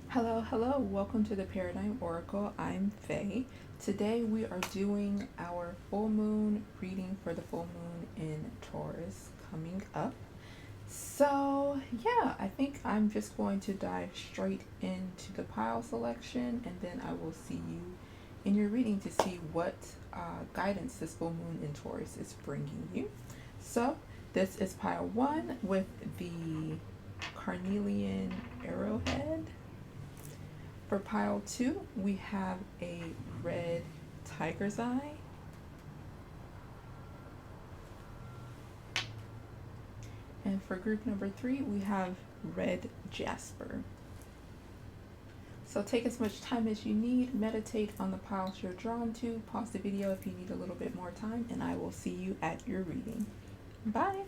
Hello, hello. Welcome to the Paradigm Oracle. I'm Faye. Today we are doing our full moon reading for the full moon in Taurus coming up. So, yeah, I think I'm just going to dive straight into the pile selection and then I will see you in your reading to see what guidance this full moon in Taurus is bringing you. So, this is pile 1 with the carnelian arrowhead. For pile 2, we have a red tiger's eye. And for group number 3, we have red jasper. So take as much time as you need, meditate on the piles you're drawn to, pause the video if you need a little bit more time, and I will see you at your reading. Bye.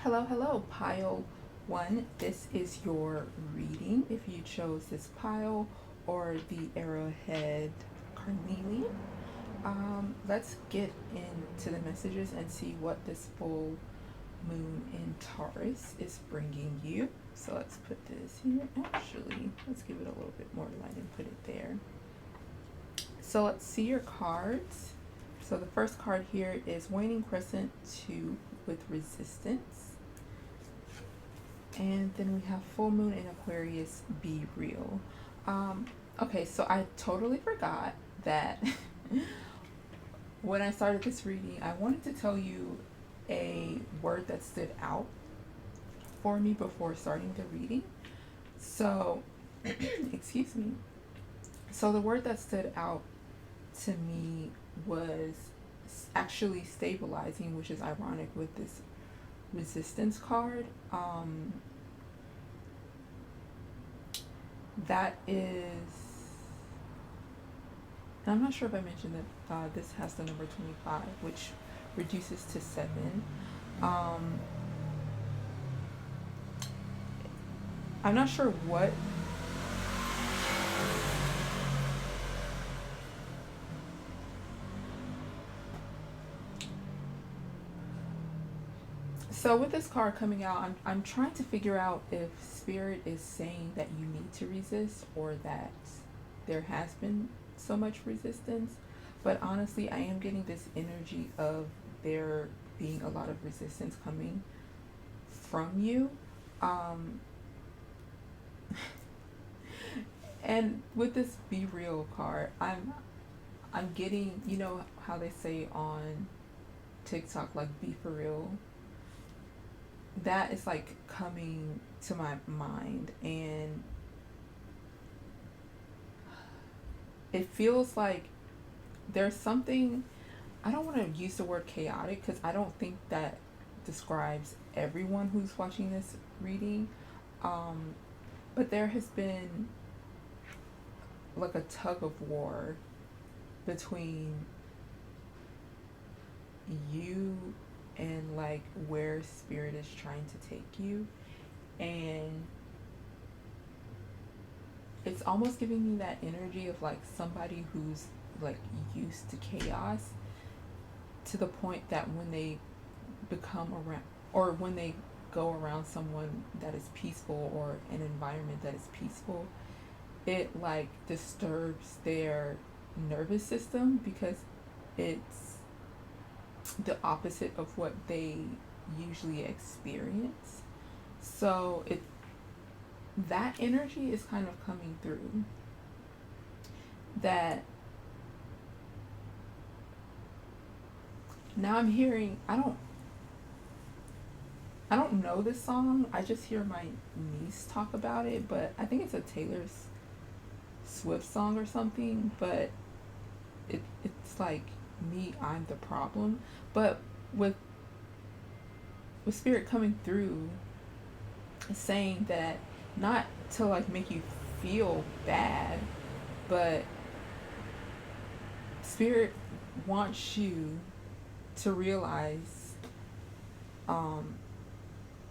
Hello, hello, pile 1. This is your reading if you chose this pile or the arrowhead carnelian. Let's get into the messages and see what this full moon in Taurus is bringing you. So let's put this here. Actually, let's give it a little bit more light and put it there. So let's see your cards. So the first card here is Waning Crescent 2 with Resistance. And then we have Full Moon in Aquarius, Be Real. Okay, so I totally forgot that when I started this reading, I wanted to tell you a word that stood out for me before starting the reading. So, excuse me. So the word that stood out to me was actually stabilizing, which is ironic with this resistance card. That is, and I'm not sure if I mentioned that this has the number 25, which reduces to 7. I'm not sure what so with this card coming out, I'm trying to figure out if Spirit is saying that you need to resist or that there has been so much resistance. But honestly, I am getting this energy of there being a lot of resistance coming from you. And with this Be Real card, I'm getting, you know how they say on TikTok, like, be for real. That is like coming to my mind, and it feels like there's something. I don't want to use the word chaotic because I don't think that describes everyone who's watching this reading, but there has been like a tug of war between you and like where Spirit is trying to take you, and it's almost giving me that energy of like somebody who's like used to chaos, to the point that when they become around, or when they go around someone that is peaceful or an environment that is peaceful, it like disturbs their nervous system because it's the opposite of what they usually experience. So that energy is kind of coming through. That now I'm hearing, I don't know this song. I just hear my niece talk about it, but I think it's a Taylor Swift song or something, but it's like me, I'm the problem. But with Spirit coming through saying that, not to like make you feel bad, but Spirit wants you to realize,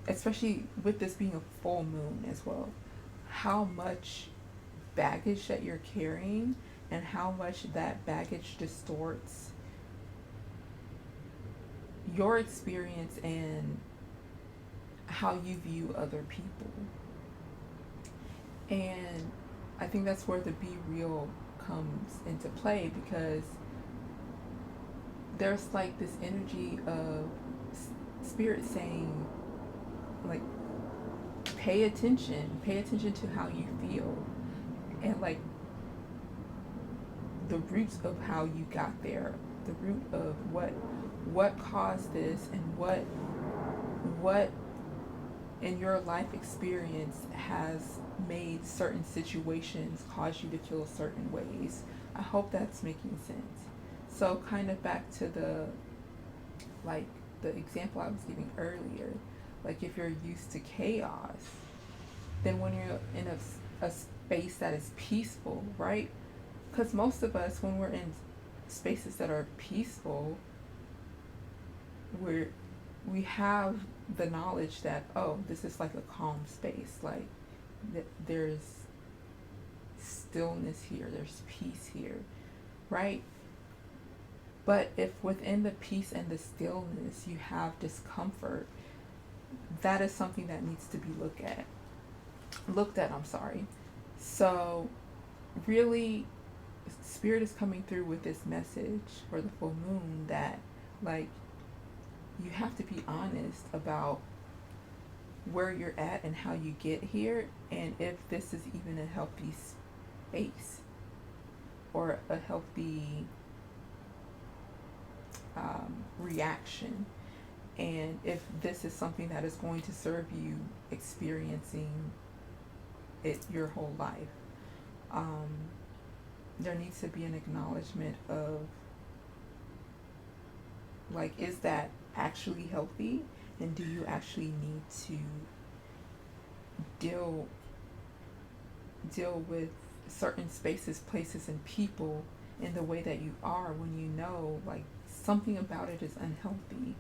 especially with this being a full moon as well, how much baggage that you're carrying and how much that baggage distorts your experience and how you view other people. And I think that's where the be real comes into play, because there's like this energy of spirit saying, like, pay attention to how you feel, and like the roots of how you got there, the root of what caused this, and what in your life experience has made certain situations cause you to feel certain ways. I hope that's making sense. So kind of back to the example I was giving earlier, like if you're used to chaos, then when you're in a space that is peaceful, right? Because most of us, when we're in spaces that are peaceful, we have the knowledge that, oh, this is like a calm space, like there's stillness here, there's peace here, right? But if within the peace and the stillness you have discomfort, that is something that needs to be looked at, I'm sorry. So really, Spirit is coming through with this message for the full moon that, like, you have to be honest about where you're at and how you get here, and if this is even a healthy space or a healthy reaction, and if this is something that is going to serve you experiencing it your whole life. There needs to be an acknowledgement of, like, is that actually healthy, and do you actually need to deal with certain spaces, places, and people in the way that you are, when you know, like, something about it is unhealthy.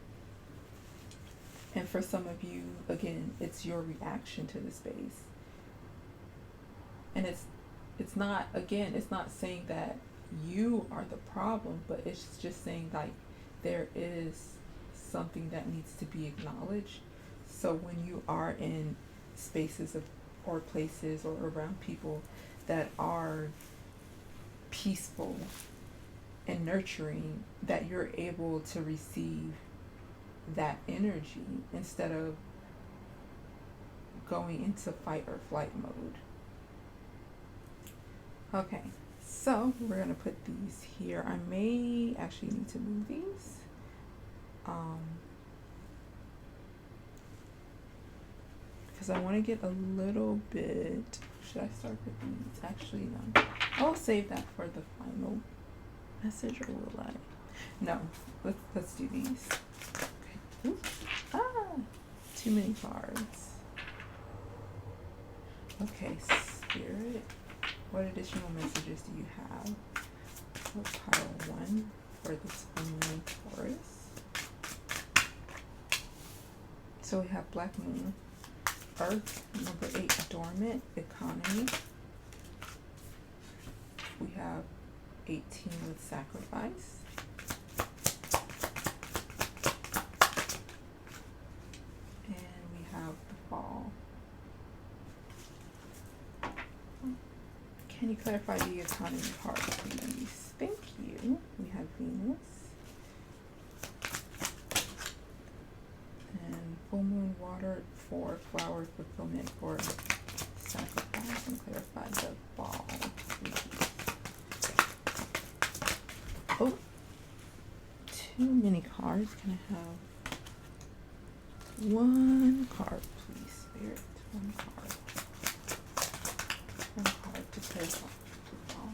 And for some of you, again, it's your reaction to the space. And it's not, again, it's not saying that you are the problem, but it's just saying, like, there is something that needs to be acknowledged. So when you are in spaces or places or around people that are peaceful and nurturing, that you're able to receive that energy instead of going into fight or flight mode. Okay, so we're going to put these here. I may actually need to move these. Because I want to get a little bit. Should I start with these? Actually, no. I'll save that for the final message, or will I? No, let's do these. Okay. Oops. Too many cards. Okay, Spirit. What additional messages do you have for pile 1 for this full moon Taurus? So we have Black Moon, Earth, number 8, dormant, economy. We have 18 with sacrifice. And we have the fall. Can you clarify the economy part, please? Thank you. We have Venus. And full moon, water for flower fulfillment for sacrifice, and clarify the fall, please. Oh, too many cards. Can I have one card, please, Spirit? One card. One card to clarify the fall.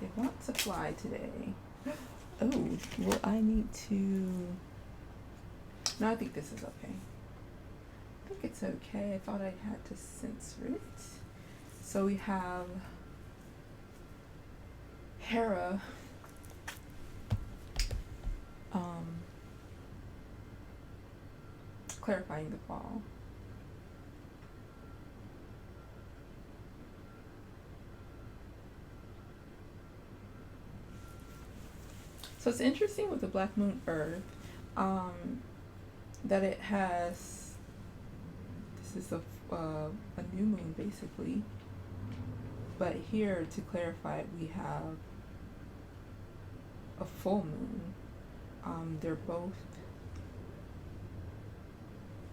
They want to fly today. Oh, well, I need to... No, I think this is okay. I think it's okay. I thought I had to censor it. So we have Hera clarifying the fall. So it's interesting with the Black Moon Earth, that it has, this is a new moon basically. But here, to clarify it, we have a full moon. They're both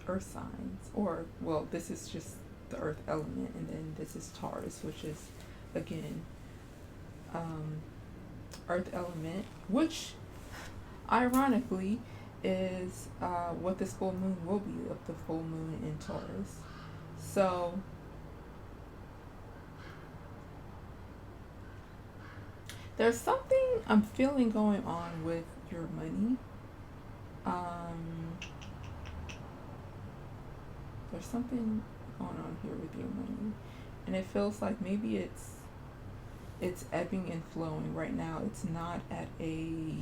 earth signs, or, well, this is just the earth element, and then this is Taurus, which is, again, earth element, which, ironically, is what this full moon will be, of the full moon in Taurus. So, there's something I'm feeling going on with your money. There's something going on here with your money, and it feels like maybe it's ebbing and flowing right now. It's not at a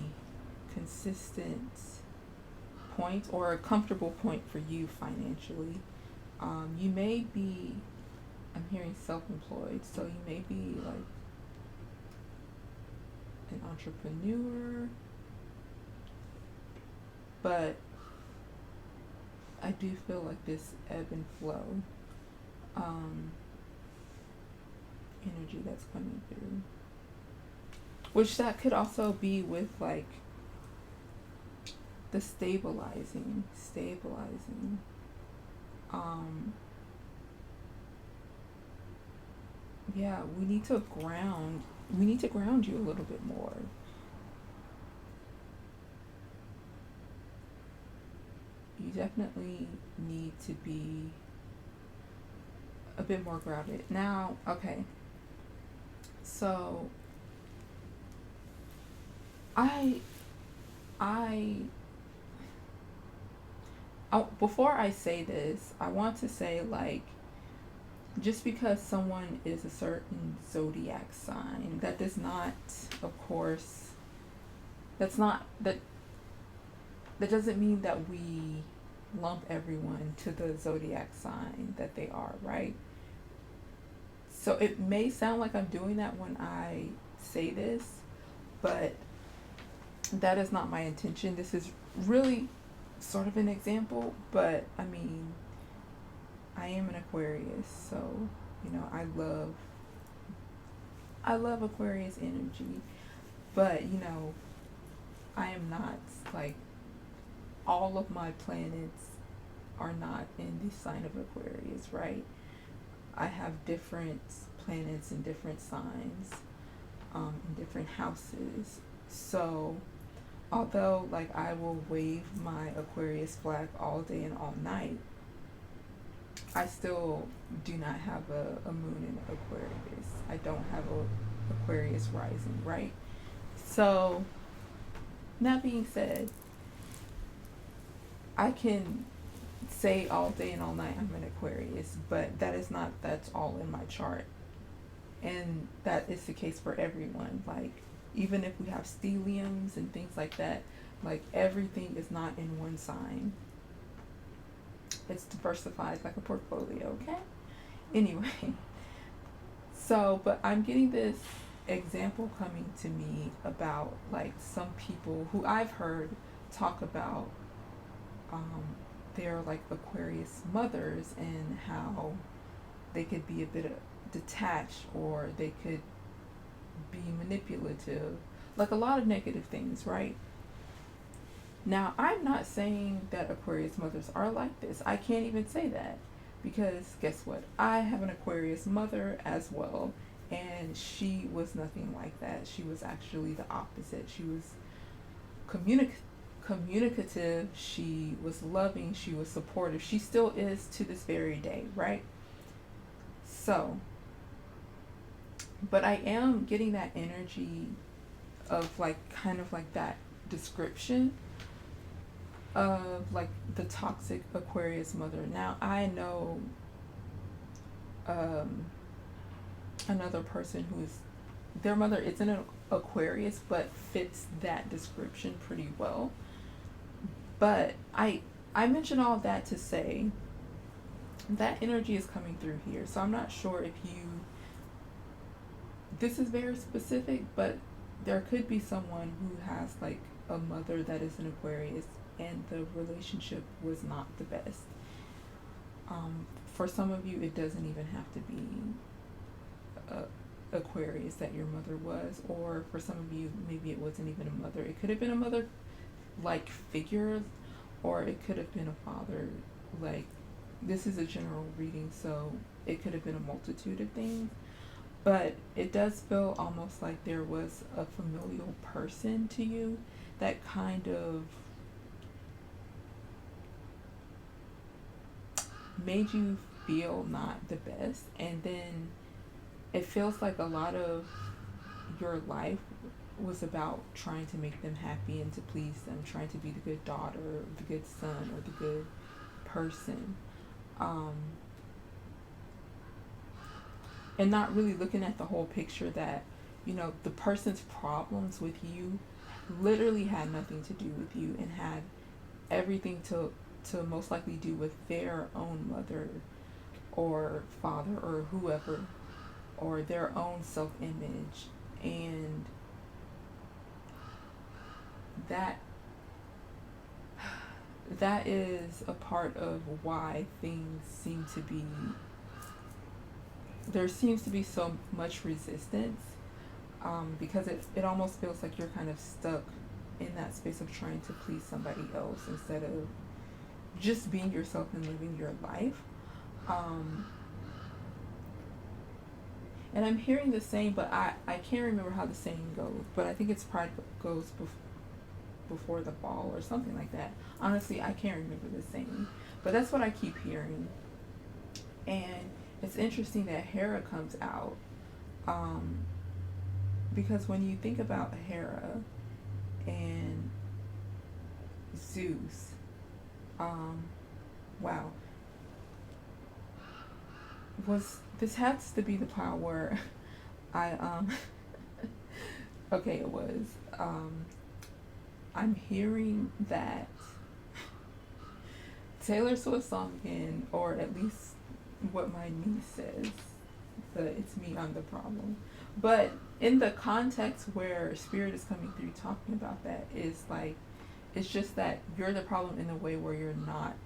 consistent point or a comfortable point for you financially. You may be, I'm hearing self-employed, so you may be like an entrepreneur, but I do feel like this ebb and flow energy that's coming through, which that could also be with like the stabilizing. Yeah, we need to ground you a little bit more. You definitely need to be a bit more grounded. Now, okay. So before I say this, I want to say, like, just because someone is a certain zodiac sign, that does not, of course, that doesn't mean that we lump everyone to the zodiac sign that they are, right? So it may sound like I'm doing that when I say this, but that is not my intention. This is really sort of an example, but I mean, I am an Aquarius, so, you know, I love Aquarius energy, but, you know, I am not, like, all of my planets are not in the sign of Aquarius, right? I have different planets in different signs, in different houses. So, although, like, I will wave my Aquarius flag all day and all night, I still do not have a moon in Aquarius. I don't have a Aquarius rising, right? So, that being said, I can say all day and all night I'm an Aquarius, but that's all in my chart. And that is the case for everyone. Like, even if we have stelliums and things like that, like, everything is not in one sign. It's diversified like a portfolio, okay? Anyway, so, but I'm getting this example coming to me about, like, some people who I've heard talk about their, like, Aquarius mothers, and how they could be a bit detached, or they could be manipulative, like a lot of negative things, right? Now, I'm not saying that Aquarius mothers are like this. I can't even say that, because guess what? I have an Aquarius mother as well, and she was nothing like that. She was actually the opposite. She was communicative, she was loving, she was supportive. She still is to this very day, right? So, but I am getting that energy of, like, kind of like that description of, like, the toxic Aquarius mother. Now, I know another person who's, their mother isn't an Aquarius, but fits that description pretty well. But I mention all that to say that energy is coming through here. So I'm not sure if this is very specific, but there could be someone who has, like, a mother that is an Aquarius, and the relationship was not the best. For some of you, it doesn't even have to be Aquarius that your mother was, or for some of you, maybe it wasn't even a mother. It could have been a mother like figure, or it could have been a father. Like, this is a general reading, so it could have been a multitude of things, but it does feel almost like there was a familial person to you that kind of made you feel not the best. And then it feels like a lot of your life was about trying to make them happy and to please them, trying to be the good daughter, or the good son, or the good person. And not really looking at the whole picture that, you know, the person's problems with you literally had nothing to do with you and had everything to most likely do with their own mother or father or whoever, or their own self-image. And that is a part of why things seem to be, there seems to be so much resistance, because it almost feels like you're kind of stuck in that space of trying to please somebody else instead of just being yourself and living your life. And I'm hearing the saying, but I can't remember how the saying goes, but I think it's pride goes before the fall or something like that. Honestly, I can't remember the saying, but that's what I keep hearing. And it's interesting that Hera comes out, because when you think about Hera and Zeus, wow, this has to be the part where I okay, it was I'm hearing that Taylor Swift song again, or at least what my niece says, the "It's me, I'm the problem." But in the context where Spirit is coming through talking about that, is like, it's just that you're the problem in a way where you're not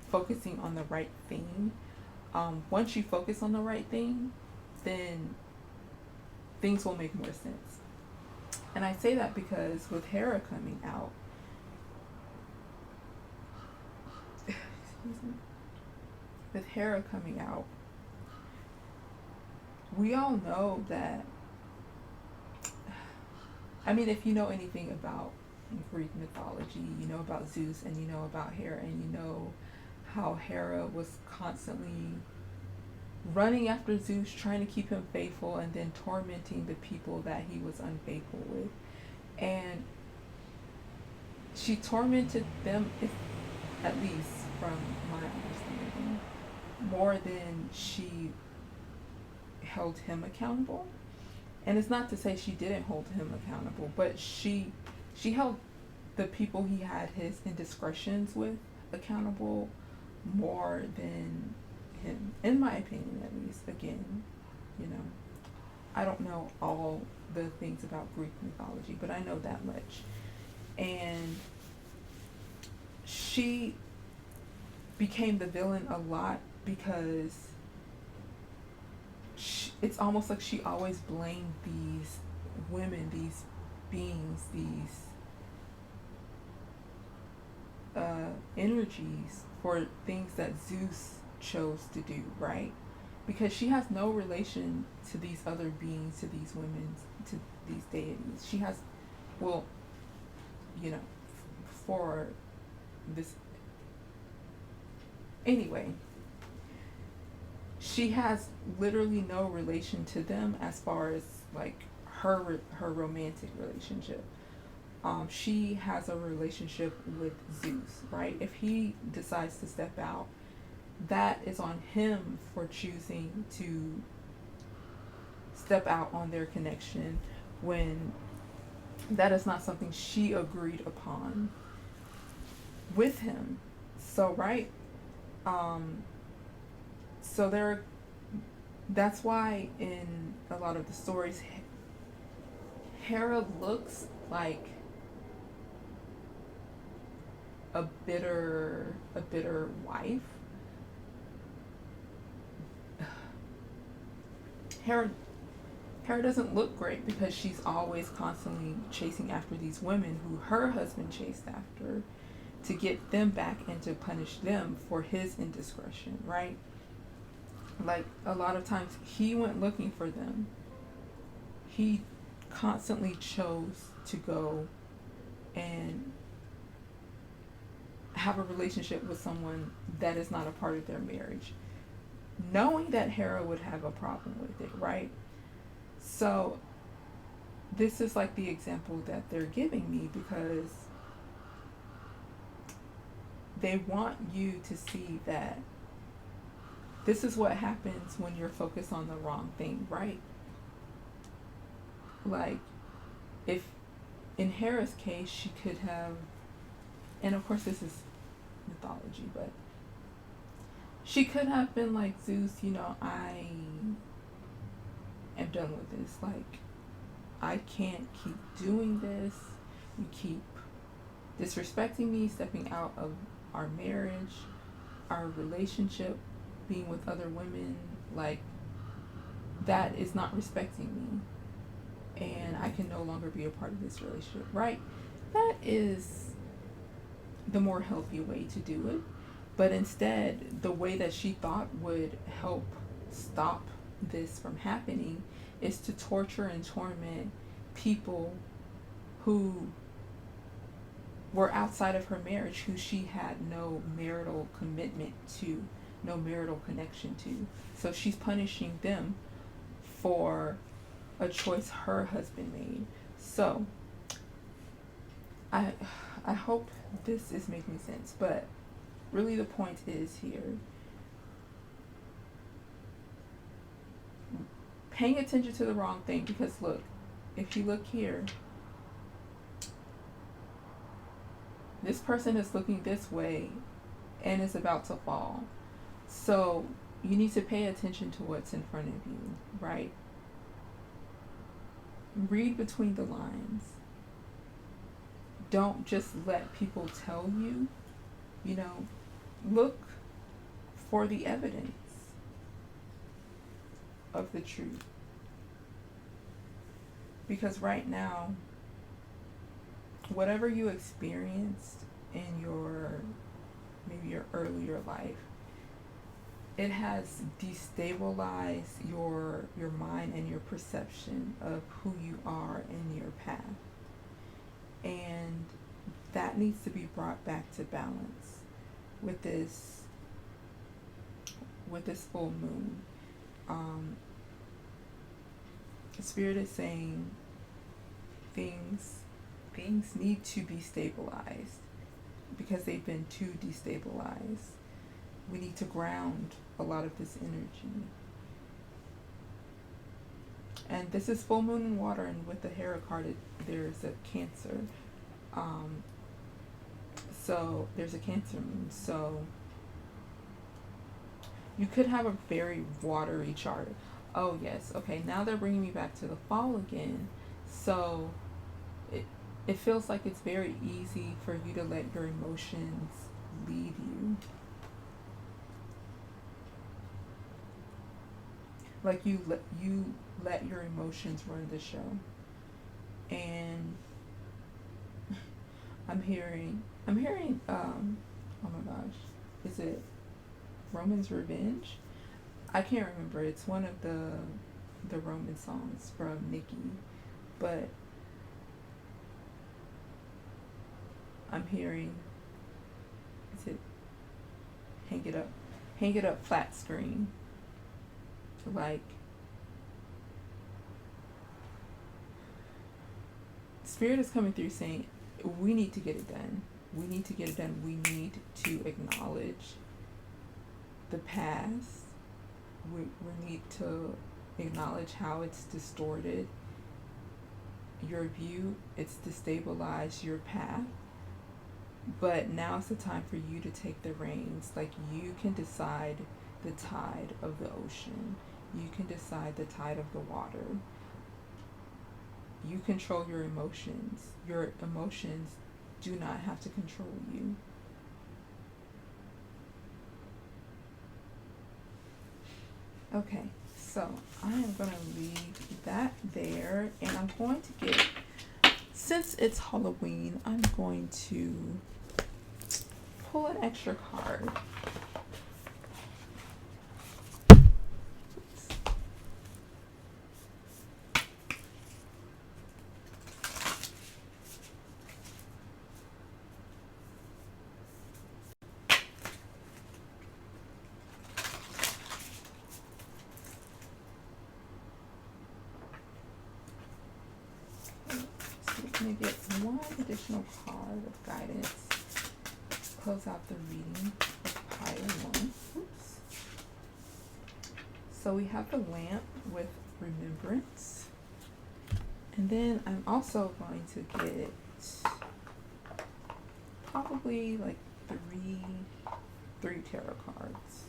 focusing on the right thing. Once you focus on the right thing, then things will make more sense. And I say that because with Hera coming out, with Hera coming out, we all know that, I mean, if you know anything about Greek mythology, you know about Zeus, and you know about Hera, and you know how Hera was constantly running after Zeus, trying to keep him faithful, and then tormenting the people that he was unfaithful with. And she tormented them, if, at least from my understanding, more than she held him accountable. And it's not to say she didn't hold him accountable, but she held the people he had his indiscretions with accountable more than him, in my opinion, at least. Again, you know, I don't know all the things about Greek mythology, but I know that much. And she became the villain a lot because it's almost like she always blamed these women, these beings, these energies for things that Zeus chose to do, right? Because she has no relation to these other beings, to these women, to these deities. She has, well, you know, for this, anyway, she has literally no relation to them as far as like her romantic relationship. She has a relationship with Zeus, right? If he decides to step out, that is on him for choosing to step out on their connection when that is not something she agreed upon with him. So, right? So that's why in a lot of the stories, Hera looks like a bitter wife, Hera Hera doesn't look great because she's always constantly chasing after these women who her husband chased after to get them back and to punish them for his indiscretion, right? Like, a lot of times he went looking for them. He constantly chose to go and have a relationship with someone that is not a part of their marriage, knowing that Hera would have a problem with it, right? So this is like the example that they're giving me, because they want you to see that this is what happens when you're focused on the wrong thing, right? Like, if in Hera's case, she could have, and of course this is mythology, but she could have been like, Zeus, I am done with this. Like, I can't keep doing this. You keep disrespecting me, stepping out of our marriage, our relationship, being with other women. Like, that is not respecting me, and I can no longer be a part of this relationship, right? That is the more healthy way to do it. But instead, the way that she thought would help stop this from happening is to torture and torment people who were outside of her marriage, who she had no marital commitment to, no marital connection to. So she's punishing them for a choice her husband made. So I hope this is making sense, but really the point is here, paying attention to the wrong thing. Because look, if you look here, this person is looking this way and is about to fall. So you need to pay attention to what's in front of you, right? Read between the lines. Don't just let people tell you, look for the evidence of the truth. Because right now, whatever you experienced in maybe your earlier life, it has destabilized your mind and your perception of who you are in your path. And that needs to be brought back to balance with this full moon. Spirit is saying things need to be stabilized because they've been too destabilized. We need to ground a lot of this energy. And this is full moon in water, and with the Hera card, there's a Cancer. So there's a Cancer moon. So you could have a very watery chart. Oh yes, okay, now they're bringing me back to the fall again. So it feels like it's very easy for you to let your emotions lead you. Like, you let your emotions run the show. And I'm hearing oh my gosh, is it Roman's Revenge? I can't remember. It's one of the Roman songs from Nicki, but I'm hearing, is it hang it up flat screen. Like, Spirit is coming through saying, we need to get it done. We need to get it done. We need to acknowledge the past. We need to acknowledge how it's distorted your view. It's destabilized your path. But now it's the time for you to take the reins. Like, you can decide the tide of the ocean. You can decide the tide of the water. You control your emotions. Your emotions do not have to control you. Okay, So I am going to leave that there, and I'm going to get, since it's Halloween, I'm going to pull an extra card. Going to get one additional card of guidance. Close out the reading of pile 1. Oops. So we have the lamp with remembrance. And then I'm also going to get probably like three tarot cards.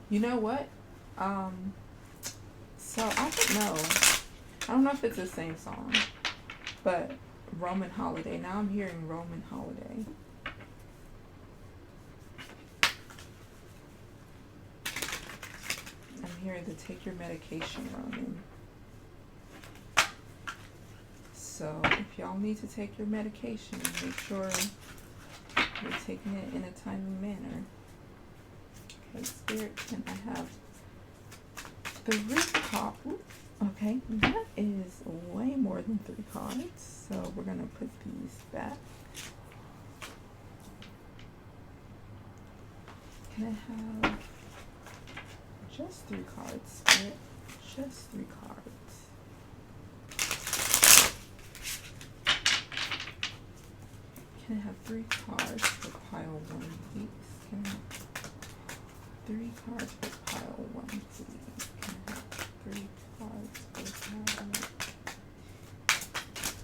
You know what? So I don't know if it's the same song, but Roman Holiday. Now I'm hearing Roman Holiday. I'm hearing the take your medication, Roman. So if y'all need to take your medication, make sure you're taking it in a timely manner. Okay, Spirit, can I have 3 cards? Okay, that is way more than 3 cards. So we're going to put these back. Can I have just 3 cards, Spirit? Just 3 cards. Can I have 3 cards for pile 1, please? Can I have 3 cards for pile 1, please? Can I have 3 cards for pile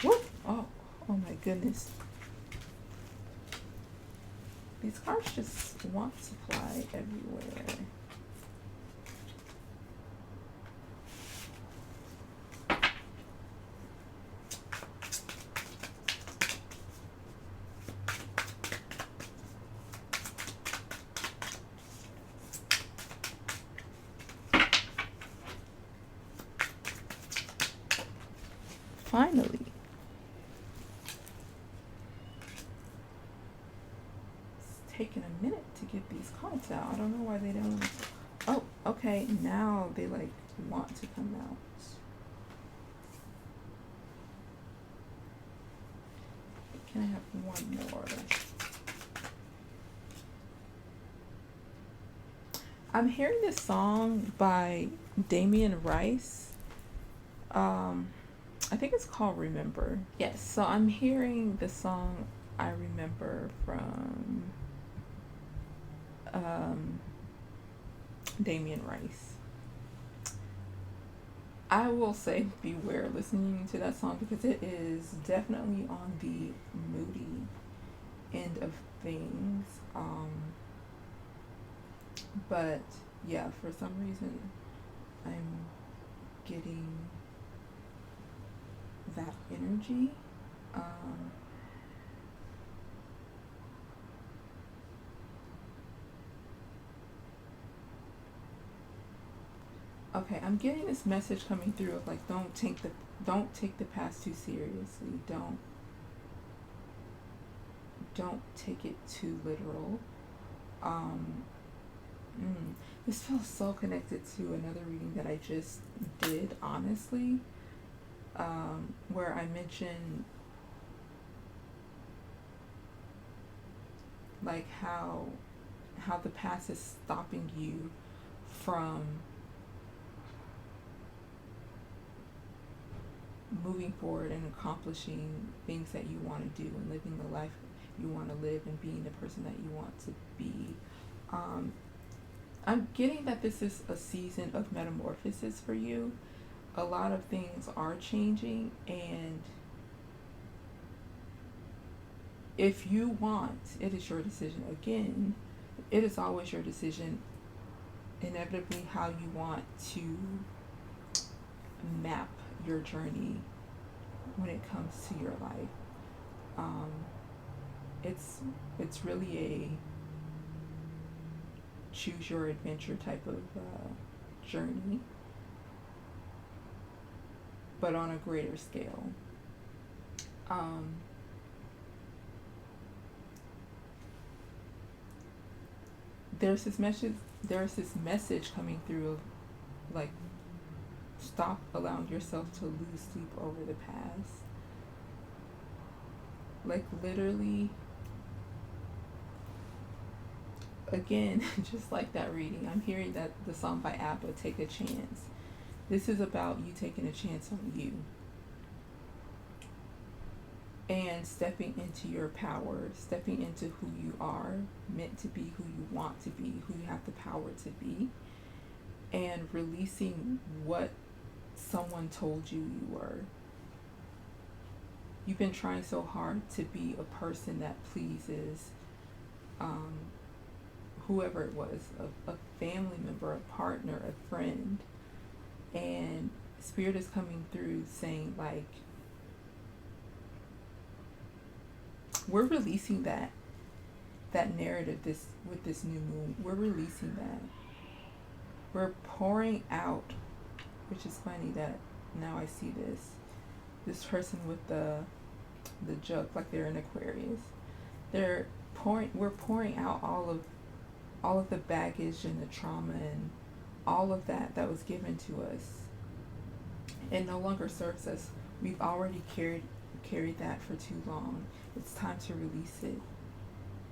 1? Whoop! Oh my goodness. These cards just want supply everywhere. Finally. It's taking a minute to get these cards out. I don't know why they don't. Oh, okay. Now they like want to come out. Can I have one more? I'm hearing this song by Damien Rice. I think it's called Remember. Yes, so I'm hearing the song I Remember from Damien Rice. I will say beware listening to that song because it is definitely on the moody end of things. But yeah, for some reason I'm getting that energy. Okay, I'm getting this message coming through of like don't take the past too seriously. Don't take it too literal. This feels so connected to another reading that I just did, honestly, where I mentioned like how the past is stopping you from moving forward and accomplishing things that you want to do and living the life you want to live and being the person that you want to be. I'm getting that this is a season of metamorphosis for you. A lot of things are changing, and if you want, it is your decision. Again, it is always your decision, inevitably, how you want to map your journey when it comes to your life. It's really a choose your adventure type of journey, but on a greater scale. There's this message coming through of like, stop allowing yourself to lose sleep over the past. Like, literally, again, just like that reading, I'm hearing that the song by ABBA, Take a Chance. This is about you taking a chance on you and stepping into your power, stepping into who you are meant to be, who you want to be, who you have the power to be, and releasing what someone told you you were. You've been trying so hard to be a person that pleases whoever it was, a family member, a partner, a friend, and Spirit is coming through saying, like, we're releasing that narrative with this new moon. We're releasing that. We're pouring out, which is funny that now I see this person with the jug, like they're in Aquarius. We're pouring out all of the baggage and the trauma and all of that was given to us. It no longer serves us. We've already carried that for too long. It's time to release it.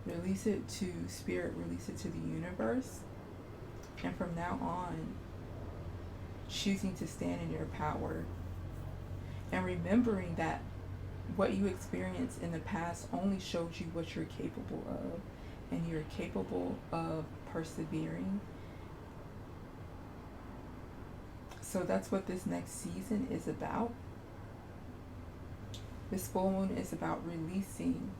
Release it to Spirit, release it to the universe. And from now on, choosing to stand in your power. And remembering that what you experienced in the past only shows you what you're capable of. And you're capable of persevering. So that's what this next season is about. This full moon is about releasing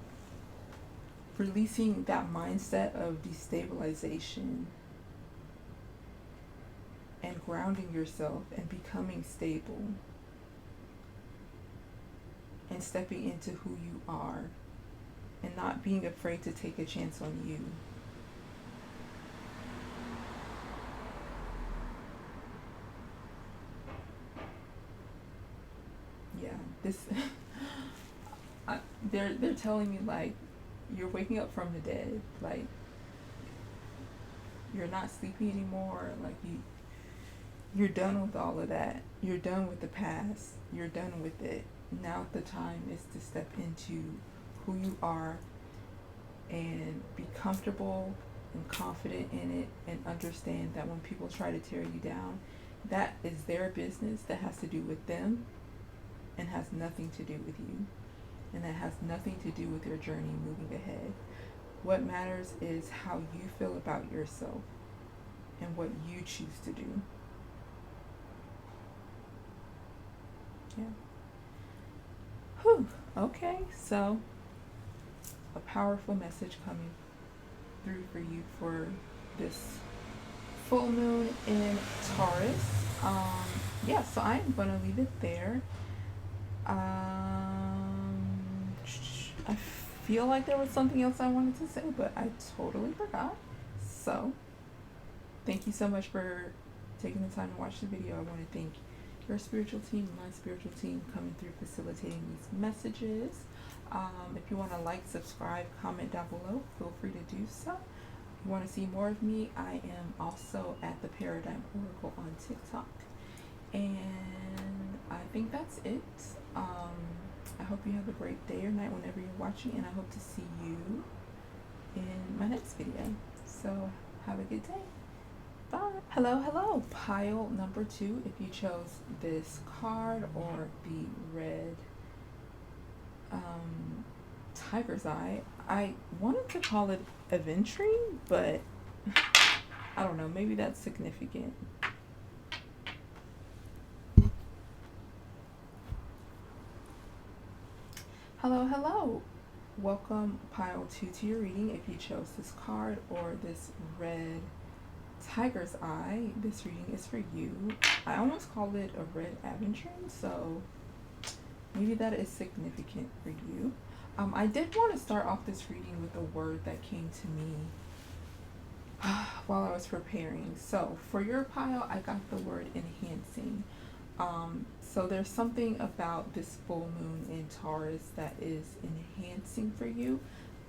that mindset of destabilization and grounding yourself and becoming stable and stepping into who you are and not being afraid to take a chance on you. Yeah, this they're telling me, like, you're waking up from the dead, like you're not sleepy anymore, like you're done with all of that. You're done with the past. You're done with it. Now the time is to step into who you are and be comfortable and confident in it, and understand that when people try to tear you down, that is their business. That has to do with them and has nothing to do with you. And that has nothing to do with your journey moving ahead. What matters is how you feel about yourself and what you choose to do. Yeah. Whew. Okay, so a powerful message coming through for you for this full moon in Taurus. Yeah, so I'm going to leave it there. I feel like there was something else I wanted to say, but I totally forgot. So, thank you so much for taking the time to watch the video. I want to thank your spiritual team, my spiritual team, coming through facilitating these messages. If you want to like, subscribe, comment down below, feel free to do so. If you want to see more of me, I am also at the Paradigm Oracle on TikTok. And I think that's it. I hope you have a great day or night whenever you're watching, and I hope to see you in my next video. So have a good day. Bye. Hello, pile number 2. If you chose this card or the red tiger's eye, I wanted to call it adventuring, but I don't know, maybe that's significant. Hello. Welcome, pile 2, to your reading if you chose this card or this red Tiger's Eye, this reading is for you. I almost call it a red aventurine, so maybe that is significant for you. I did want to start off this reading with a word that came to me while I was preparing. So for your pile, I got the word enhancing. So there's something about this full moon in Taurus that is enhancing for you,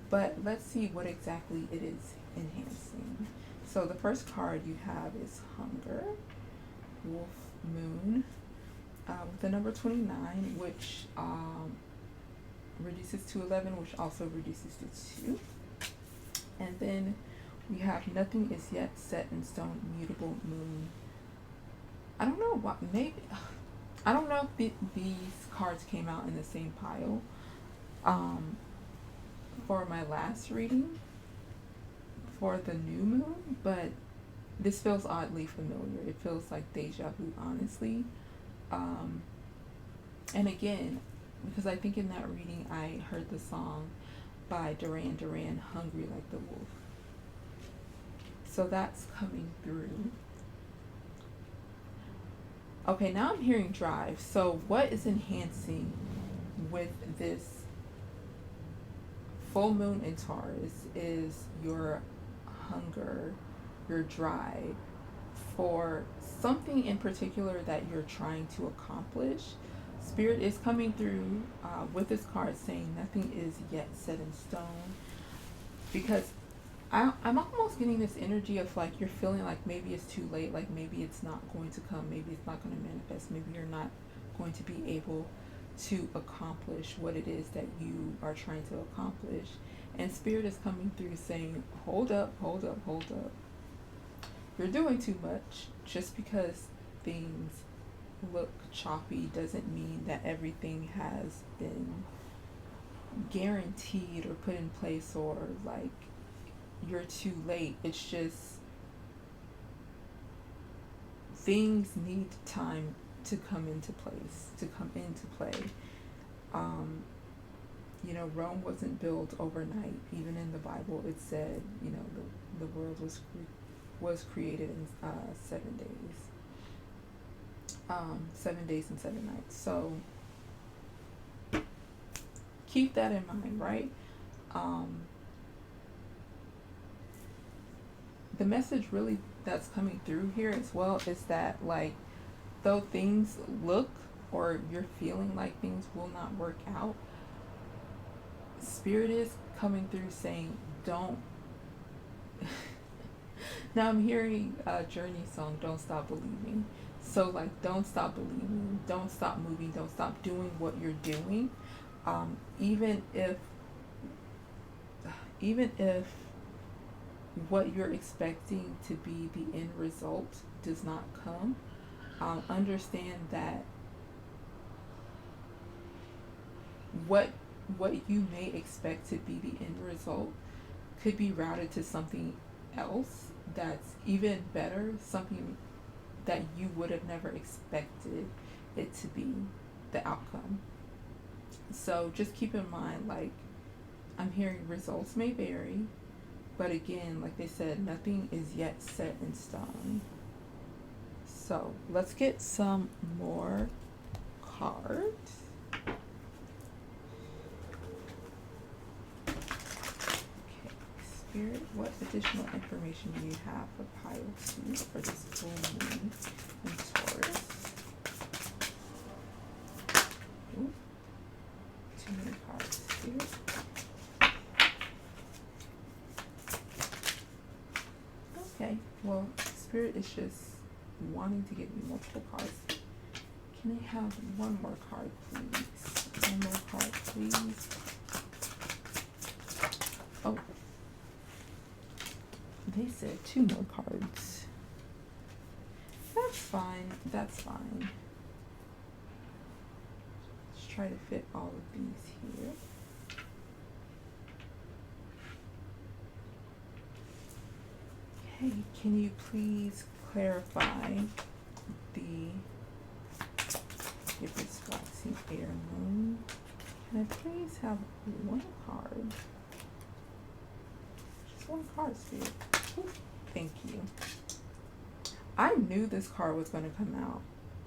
but let's see what exactly it is enhancing. So the first card you have is Hunger, Wolf Moon, with the number 29, which reduces to 11, which also reduces to 2. And then we have Nothing is Yet Set in Stone, Mutable Moon. I don't know what, maybe, I don't know if these cards came out in the same pile for my last reading for the new moon, but this feels oddly familiar. It feels like deja vu, honestly. And again, because I think in that reading I heard the song by Duran Duran, Hungry Like the Wolf. So that's coming through. Okay, now I'm hearing drive. So what is enhancing with this full moon in Taurus is your hunger, your drive for something in particular that you're trying to accomplish. Spirit is coming through with this card saying nothing is yet set in stone, because I'm almost getting this energy of like you're feeling like maybe it's too late, like maybe it's not going to come, maybe it's not going to manifest, maybe you're not going to be able to accomplish what it is that you are trying to accomplish. And Spirit is coming through saying, hold up, hold up, hold up. You're doing too much. Just because things look choppy doesn't mean that everything has been guaranteed or put in place, or like you're too late. It's just things need time to come into place, to come into play. You know, Rome wasn't built overnight. Even in the Bible, it said, you know, the world was created in 7 days. 7 days and 7 nights. So keep that in mind, right? The message really that's coming through here as well is that, like, though things look or you're feeling like things will not work out, Spirit is coming through saying, don't. Now I'm hearing a Journey song, Don't Stop Believing. So, like, don't stop believing, don't stop moving, don't stop doing what you're doing. Even if what you're expecting to be the end result does not come, understand that what you may expect to be the end result could be routed to something else that's even better, something that you would have never expected it to be the outcome. So just keep in mind, like, I'm hearing results may vary, but again, like they said, nothing is yet set in stone. So let's get some more cards. Spirit, what additional information do you have for pile 2 for this full moon in Taurus? Ooh, too many cards, Spirit. Okay, well, Spirit is just wanting to give me multiple cards. Can I have one more card, please? One more card, please. Oh. They said 2 more cards. That's fine. That's fine. Let's try to fit all of these here. Okay, can you please clarify the difference waxing air moon? Can I please have one card? Just one card, Spirit. Thank you. I knew this card was going to come out.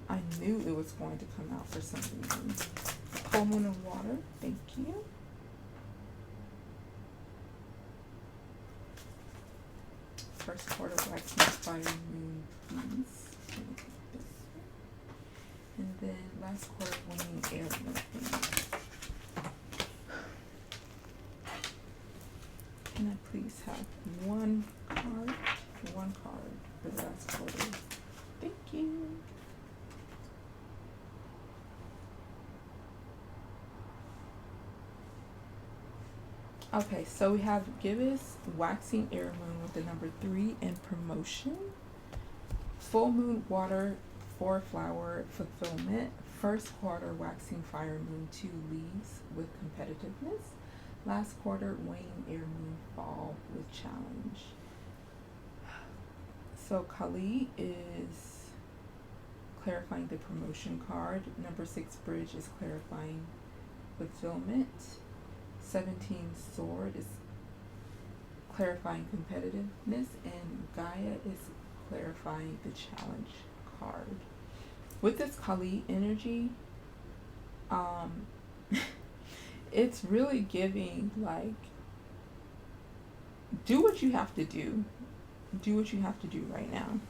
I knew it was going to come out for some reason. Full moon and water. Thank you. First quarter waxing fire moon, please. And then last quarter waning air movement. Can I please have one card? One card for the last quarter. Thank you. Okay, so we have Gibbous waxing air moon with the number 3 and promotion. Full moon water 4 flower fulfillment. First quarter waxing fire moon 2 leaves with competitiveness. Last quarter waning air moon fall with challenge. So Kali is clarifying the promotion card. Number 6 bridge is clarifying fulfillment. 17 sword is clarifying competitiveness, and Gaia is clarifying the challenge card. With this Kali energy, it's really giving like, do what you have to do. Do what you have to do right now.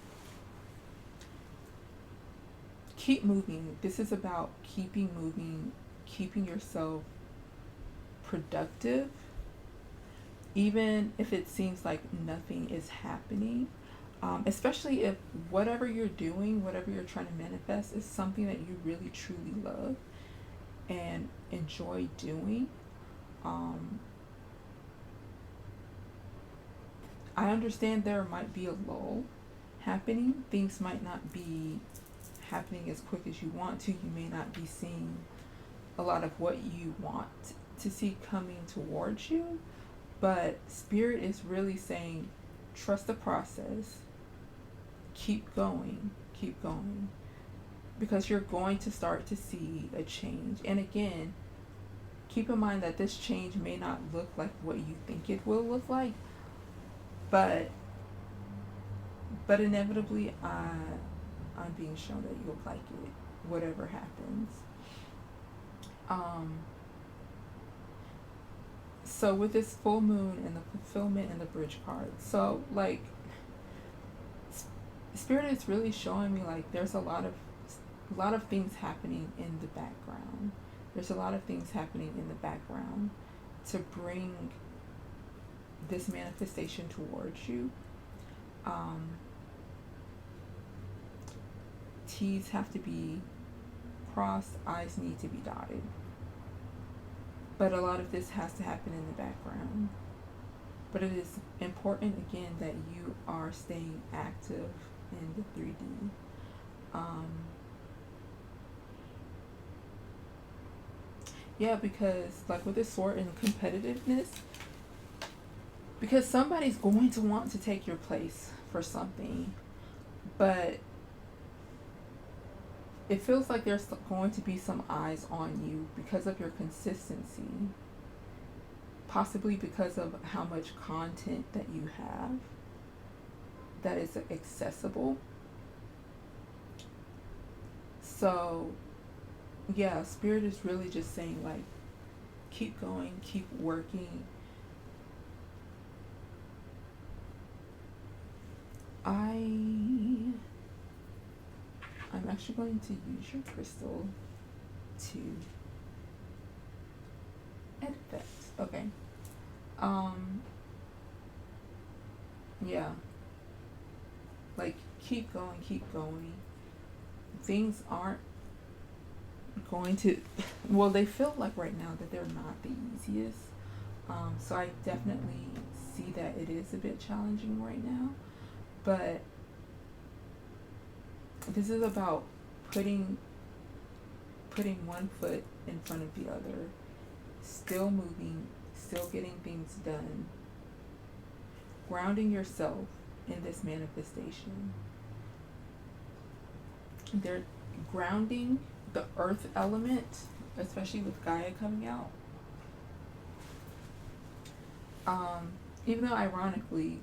Keep moving. This is about keeping moving, keeping yourself productive, even if it seems like nothing is happening, especially if whatever you're doing, whatever you're trying to manifest is something that you really truly love and enjoy doing. I understand there might be a lull happening. Things might not be happening as quick as you want to. You may not be seeing a lot of what you want to see coming towards you, but Spirit is really saying, trust the process, keep going, because you're going to start to see a change. And again, keep in mind that this change may not look like what you think it will look like, but inevitably I'm being shown that you'll like it, whatever happens. So with this full moon and the fulfillment and the bridge card, so like Spirit is really showing me like there's a lot of things happening in the background. There's a lot of things happening in the background to bring this manifestation towards you. T's have to be crossed, I's need to be dotted. But a lot of this has to happen in the background. But it is important, again, that you are staying active in the 3D. Yeah, because like with this sword and competitiveness, because somebody's going to want to take your place for something, but it feels like there's going to be some eyes on you because of your consistency, possibly because of how much content that you have that is accessible. So yeah, Spirit is really just saying like, keep going, keep working. I'm actually going to use your crystal to edit that. Okay. Yeah. Like, keep going. Things aren't going to, well, they feel like right now that they're not the easiest. So I definitely see that it is a bit challenging right now. But this is about putting one foot in front of the other, still moving, still getting things done, grounding yourself in this manifestation. They're grounding the earth element, especially with Gaia coming out. Even though ironically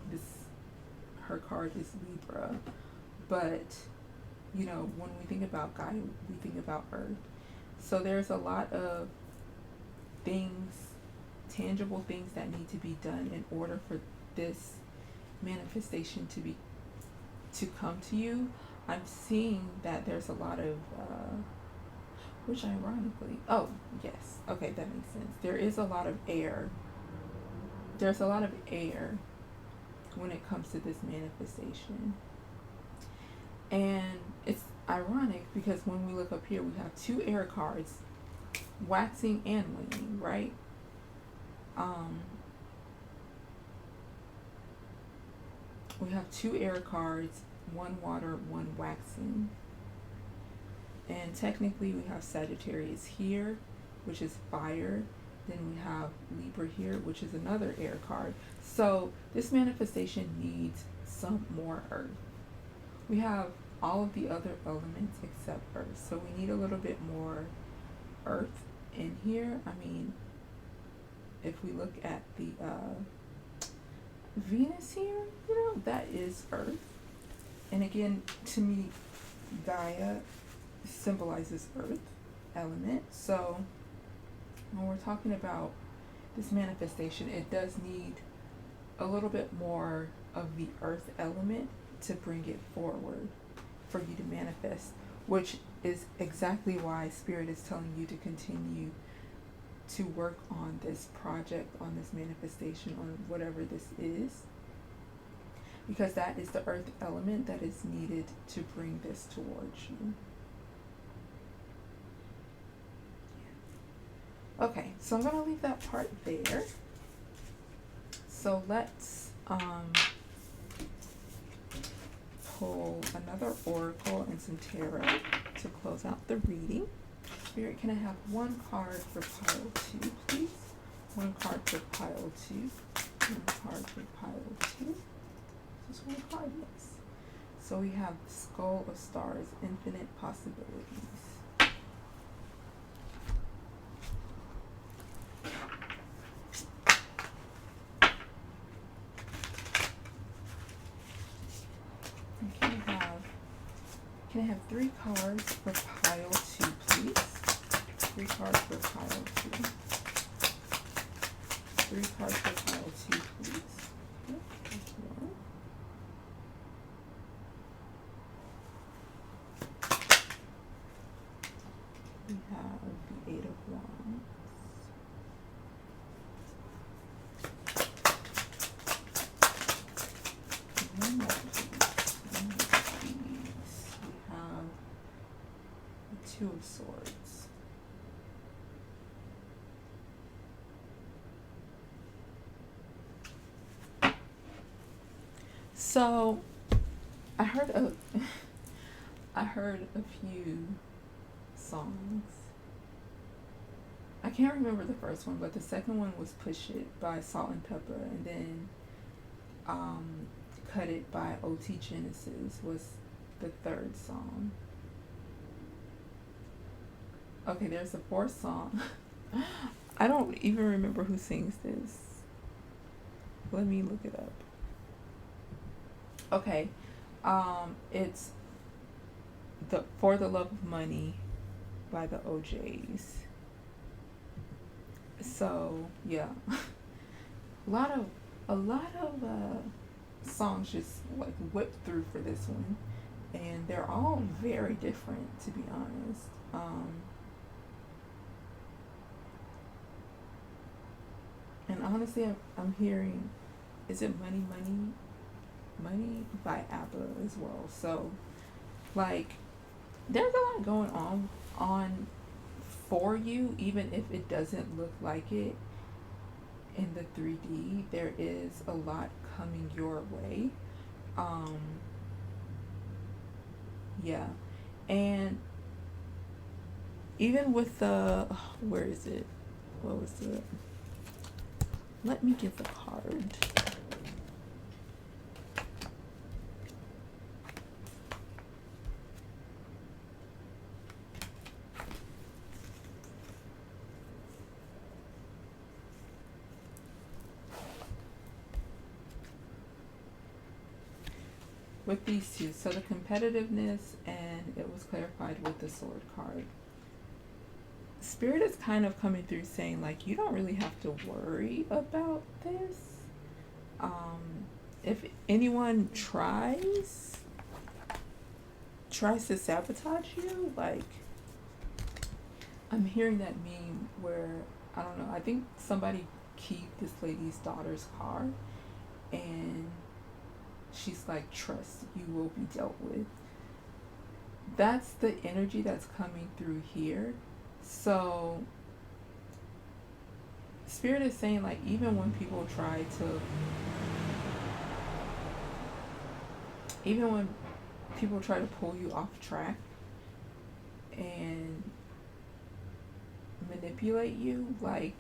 her card is Libra, but you know, when we think about Gaia, we think about Earth. So there's a lot of things, tangible things that need to be done in order for this manifestation to come to you. I'm seeing that there's a lot of which ironically, oh yes, okay, that makes sense. There is a lot of air. There's a lot of air when it comes to this manifestation. And it's ironic because when we look up here, we have two air cards, waxing and waning, right? We have two air cards, one water, one waxing. And technically we have Sagittarius here, which is fire. Then we have Libra here, which is another air card. So this manifestation needs some more earth. We have all of the other elements except earth. So we need a little bit more earth in here. I mean, if we look at the Venus here, you know, that is earth. And again, to me, Gaia symbolizes earth element. So when we're talking about this manifestation, it does need a little bit more of the earth element to bring it forward for you to manifest, which is exactly why Spirit is telling you to continue to work on this project, on this manifestation, on whatever this is, because that is the earth element that is needed to bring this towards you. Okay, so I'm going to leave that part there. So let's pull another oracle and some tarot to close out the reading. Spirit, can I have one card for pile 2, please? One card for pile 2. One card for pile 2. Just one card, yes. So we have Skull of Stars, Infinite Possibilities. Can I have 3 cards for pile 2, please? 3 cards for pile 2. 3 cards for pile 2, please. Yep, that's one. We have the 8 of Wands. One more, please. Two of Swords. So I heard a few songs. I can't remember the first one, but the second one was Push It by Salt-N-Pepa, and then Cut It by OT Genasis was the third song. Okay, there's a 4th song. I don't even remember who sings this. Let me look it up. Okay, it's the For the Love of Money by the OJs. So yeah, a lot of songs just like whipped through for this one, and they're all very different, to be honest. And honestly, I'm hearing, is it Money by ABBA as well. So, like, there's a lot going on for you, even if it doesn't look like it in the 3D. There is a lot coming your way. Yeah. And even with the, where is it? What was it? Let me get the card. with these two. So the competitiveness, and it was clarified with the sword card. Spirit is kind of coming through saying, like, you don't really have to worry about this. If anyone tries to sabotage you, like, I'm hearing that meme where, I don't know, I think somebody keyed this lady's daughter's car, and she's like, trust, you will be dealt with. That's the energy that's coming through here. So Spirit is saying, like, even when people try to, pull you off track and manipulate you, like,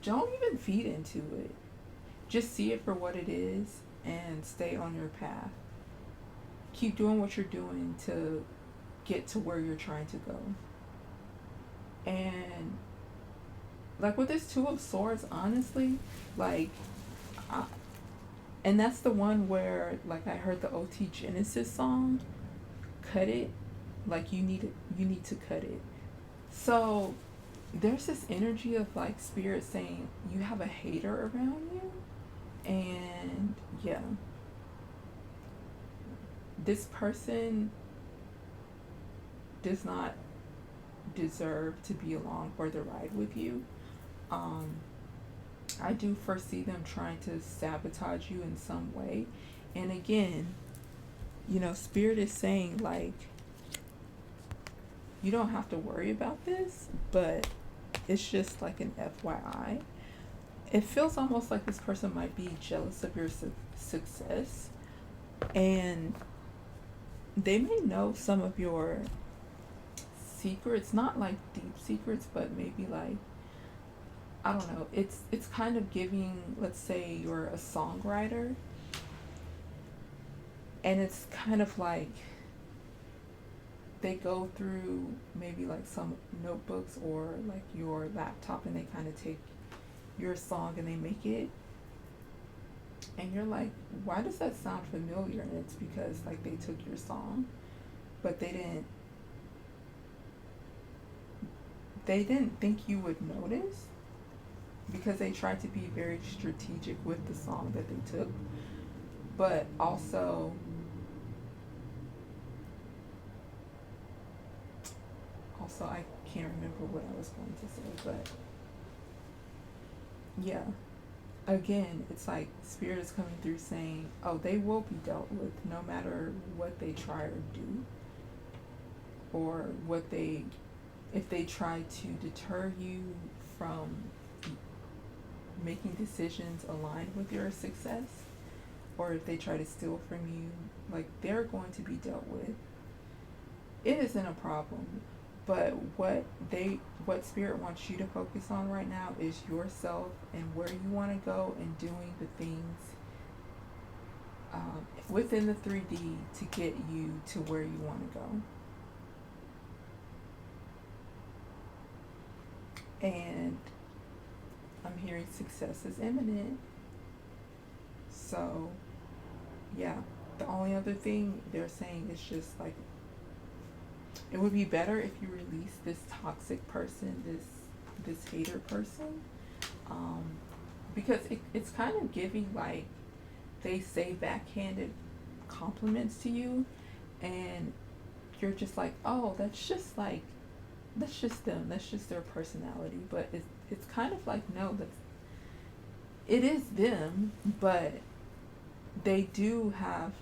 don't even feed into it. Just see it for what it is and stay on your path. Keep doing what you're doing to get to where you're trying to go. And like with this Two of Swords, honestly, like, and that's the one where, like, I heard the OT Genasis song, cut it, like, you need to cut it. So there's this energy of, like, Spirit saying you have a hater around you, and yeah, this person does not deserve to be along for the ride with you. I do foresee them trying to sabotage you in some way. And again, you know, Spirit is saying, like, you don't have to worry about this, but it's just like an FYI. It feels almost like this person might be jealous of your success, and they may know some of your secrets, not like deep secrets, but maybe like, I don't know, it's kind of giving, let's say you're a songwriter, and it's kind of like they go through maybe like some notebooks or like your laptop, and they kind of take your song and they make it, and you're like, why does that sound familiar? And it's because, like, they took your song, but they didn't think you would notice, because they tried to be very strategic with the song that they took. But also, I can't remember what I was going to say, but yeah, again, it's like Spirit is coming through saying, oh, they will be dealt with no matter what they try or do, or if they try to deter you from making decisions aligned with your success, or if they try to steal from you, like, they're going to be dealt with. It isn't a problem, but what Spirit wants you to focus on right now is yourself and where you want to go, and doing the things within the 3D to get you to where you want to go. And I'm hearing success is imminent. So yeah, the only other thing they're saying is just like, it would be better if you release this toxic person, this hater person, because it's kind of giving, like, they say backhanded compliments to you, and you're just like, oh, that's just them, that's just their personality. But it's kind of like, no, it is them, but they do have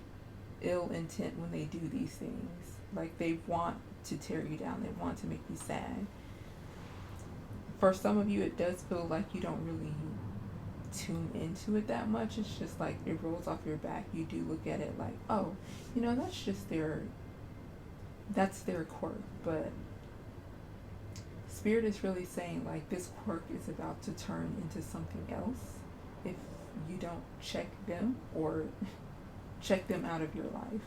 ill intent when they do these things. Like, they want to tear you down, they want to make you sad. For some of you, it does feel like you don't really tune into it that much. It's just like it rolls off your back. You do look at it like, oh, you know, that's just that's their quirk. But Spirit is really saying, like, this quirk is about to turn into something else if you don't check them or check them out of your life.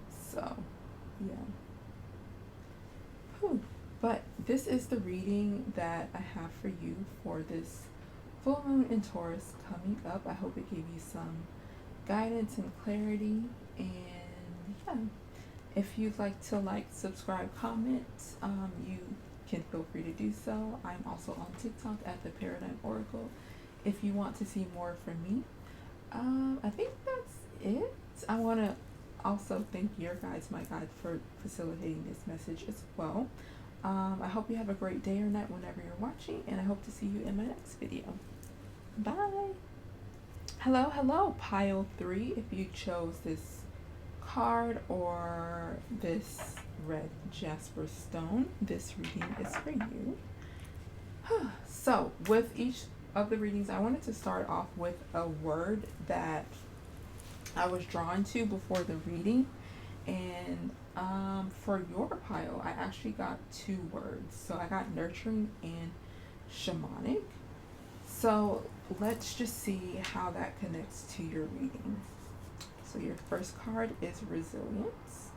So yeah. Whew. But this is the reading that I have for you for this full moon in Taurus coming up. I hope it gave you some guidance and clarity. And yeah, if you'd like to like, subscribe, comment, you can feel free to do so. I'm also on TikTok at the Paradigm Oracle. If you want to see more from me, I think that's it. I want to also thank your guides, my guide, for facilitating this message as well. I hope you have a great day or night whenever you're watching, and I hope to see you in my next video. Bye. Hello, hello, pile 3. If you chose this card or this red jasper stone, this reading is for you. So, with each of the readings, I wanted to start off with a word that I was drawn to before the reading. And for your pile, I actually got 2 words. So I got nurturing and shamanic. So let's just see how that connects to your reading. So your first card is resilience,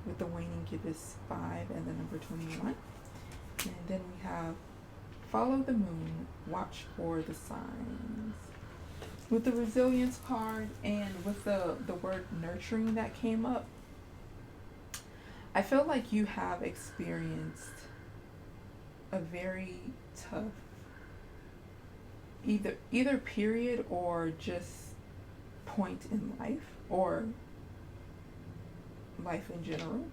with the waning gibbous 5 and the number 21. And then we have follow the moon, watch for the signs. With the resilience card and with the word nurturing that came up, I feel like you have experienced a very tough either period or just point in life, or life in general.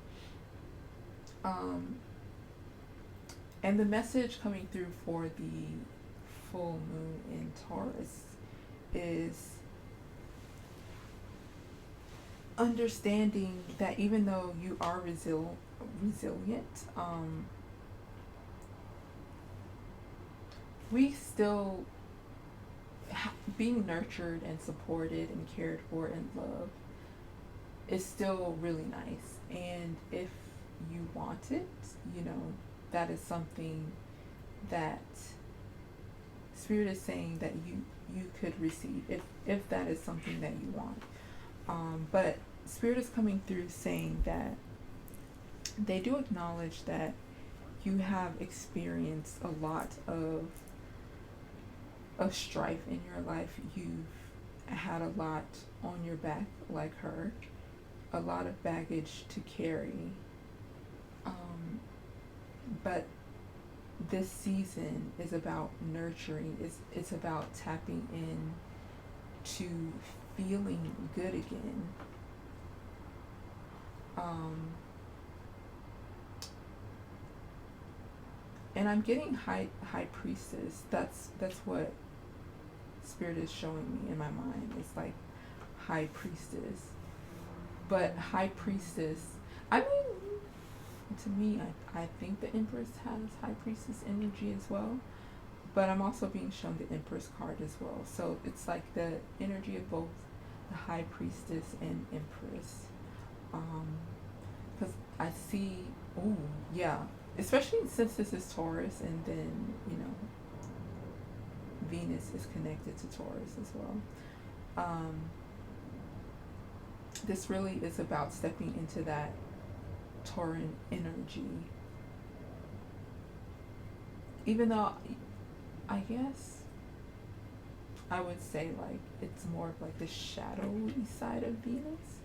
And the message coming through for the full moon in Taurus is understanding that even though you are resilient, we still being nurtured and supported and cared for and loved is still really nice. And if you want it, you know, that is something that Spirit is saying that you could receive if that is something that you want. But Spirit is coming through saying that they do acknowledge that you have experienced a lot of strife in your life. You've had a lot on your back, like her, a lot of baggage to carry. But this season is about nurturing. It's about tapping in to feeling good again. And I'm getting high priestess. That's what Spirit is showing me in my mind. It's like high priestess. But high priestess, I mean, to me, I think the Empress has high priestess energy as well. But I'm also being shown the Empress card as well. So it's like the energy of both the high priestess and Empress. Because I see, oh yeah, especially since this is Taurus, and then, you know, Venus is connected to Taurus as well. This really is about stepping into that Tauran energy. Even though I guess I would say like it's more of like the shadowy side of Venus,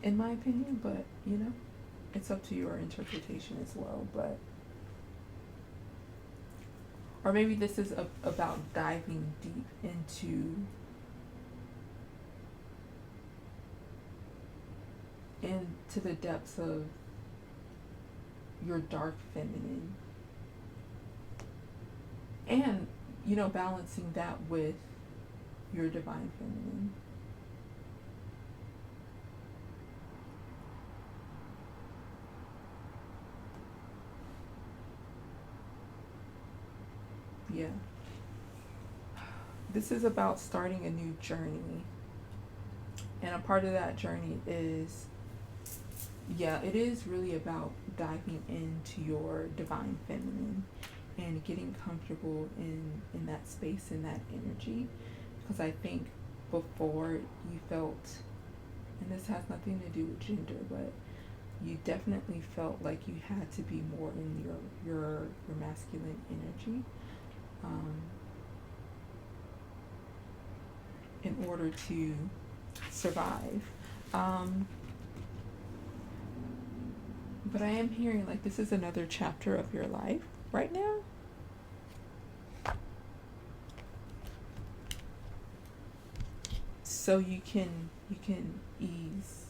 in my opinion, but you know, it's up to your interpretation as well. But or maybe this is about diving deep into the depths of your dark feminine, and you know, balancing that with your divine feminine. Yeah. This is about starting a new journey. And a part of that journey is, yeah, it is really about diving into your divine feminine and getting comfortable in that space, in that energy. Because I think before you felt, and this has nothing to do with gender, but you definitely felt like you had to be more in your masculine energy in order to survive. But I am hearing like this is another chapter of your life right now. So you can ease,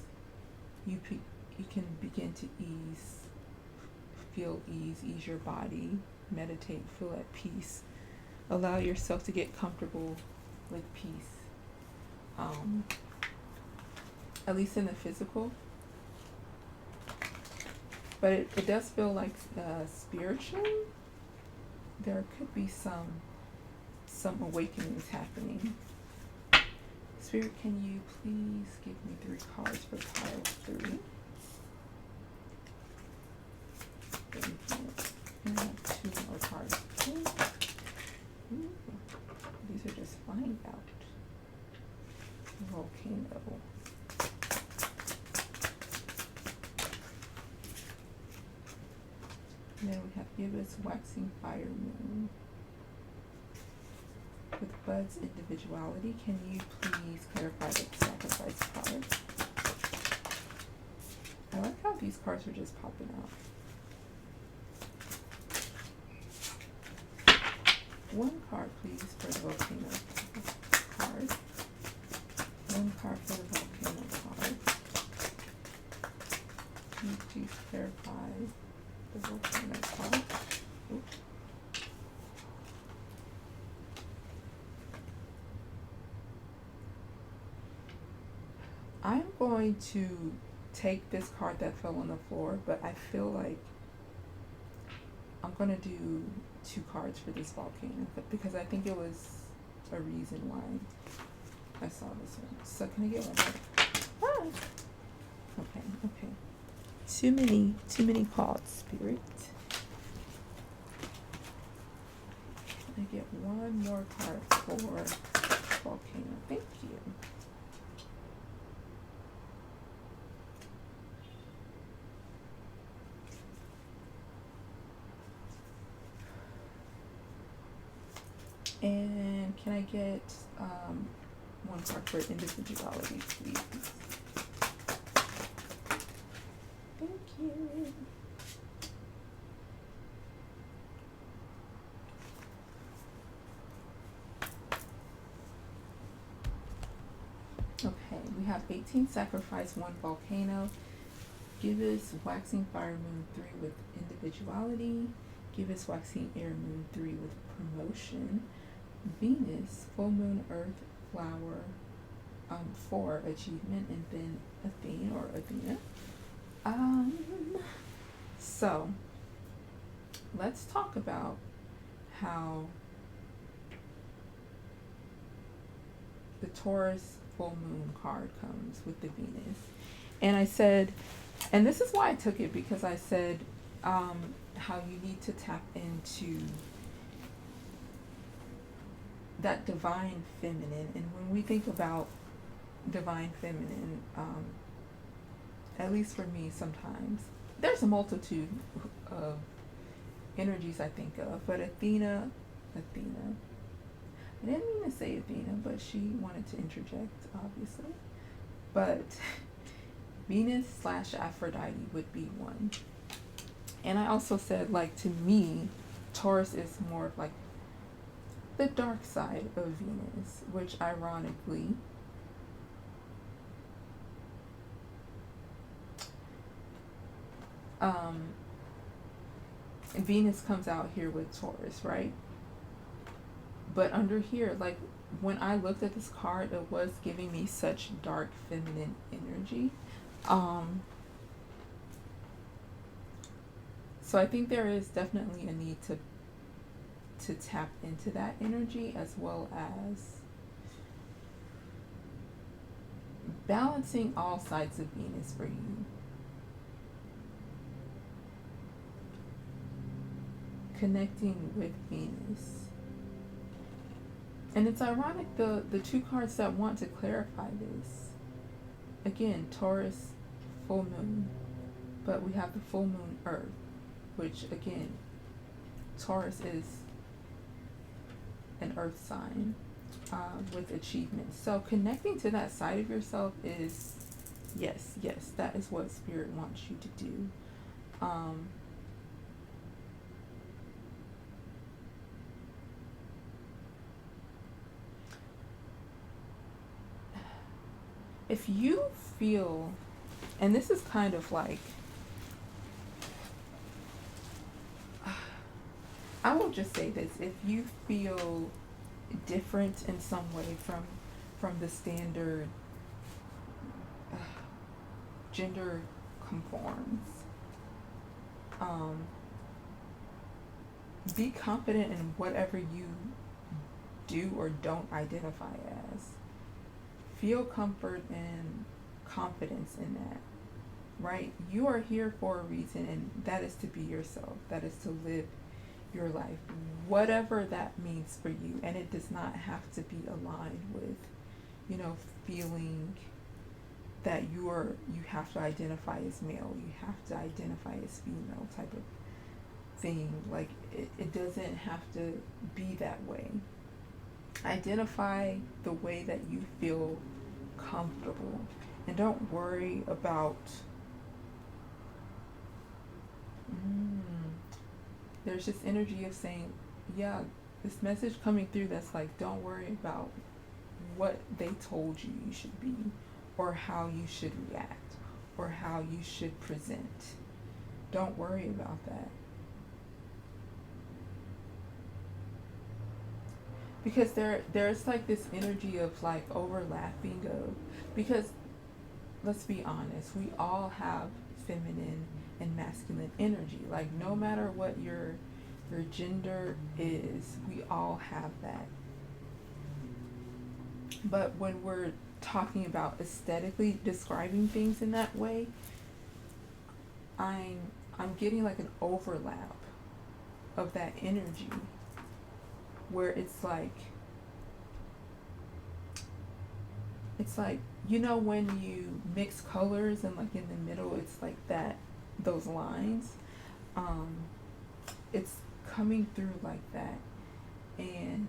you can begin to ease your body, meditate, feel at peace, allow yourself to get comfortable with peace. At least in the physical. But it does feel like spiritually, there could be some awakenings happening. Spirit, can you please give me 3 cards for pile 3? And I have 2 more cards. Ooh, these are just flying out. Volcano. And then we have Give Us Waxing Fire Moon. With Bud's individuality, can you please clarify the sacrifice card? I like how these cards are just popping out. 1 card, please, for the volcano card. 1 card for the volcano card. Can you please clarify the volcano card? Oops. I'm going to take this card that fell on the floor, but I feel like I'm going to do 2 cards for this volcano, because I think it was a reason why I saw this one. So can I get one more? Ah. Okay. Too many cards, Spirit. Can I get 1 more card for volcano? Thank you. And can I get 1 card for individuality, please? Thank you. Okay, we have 18 sacrifice, 1 volcano. Give us waxing fire moon 3 with individuality. Give us waxing air moon 3 with promotion. Venus, full moon, earth, flower, 4 achievement, and then Athena. So let's talk about how the Taurus full moon card comes with the Venus. And I said, and this is why I took it, because I said how you need to tap into that divine feminine. And when we think about divine feminine, at least for me sometimes, there's a multitude of energies I think of, but Athena, I didn't mean to say Athena, but she wanted to interject, obviously. But Venus/Aphrodite would be one. And I also said, like, to me, Taurus is more of like the dark side of Venus, which ironically Venus comes out here with Taurus, right? But under here, like, when I looked at this card, it was giving me such dark feminine energy. So I think there is definitely a need to tap into that energy, as well as balancing all sides of Venus for you. Connecting with Venus. And it's ironic, the 2 cards that want to clarify this. Again, Taurus, full moon. But we have the full moon Earth, which again, Taurus is an earth sign with achievement. So connecting to that side of yourself is, yes, that is what Spirit wants you to do. Um, if you feel, and this is kind of like, I will just say this, if you feel different in some way from the standard gender conforms, be confident in whatever you do or don't identify as. Feel comfort and confidence in that, right? You are here for a reason, and that is to be yourself. That is to live your life, whatever that means for you. And it does not have to be aligned with, feeling that you have to identify as male, you have to identify as female type of thing. Like, it doesn't have to be that way. Identify the way that you feel comfortable, and don't worry about there's this energy of saying, yeah, this message coming through that's like, don't worry about what they told you you should be, or how you should react, or how you should present. Don't worry about that. Because there's like this energy of like overlapping of, because let's be honest, we all have feminine and masculine energy. Like, no matter what your gender is, we all have that. But when we're talking about aesthetically describing things in that way, I'm getting like an overlap of that energy, where it's like when you mix colors and like in the middle it's like that, those lines, it's coming through like that. And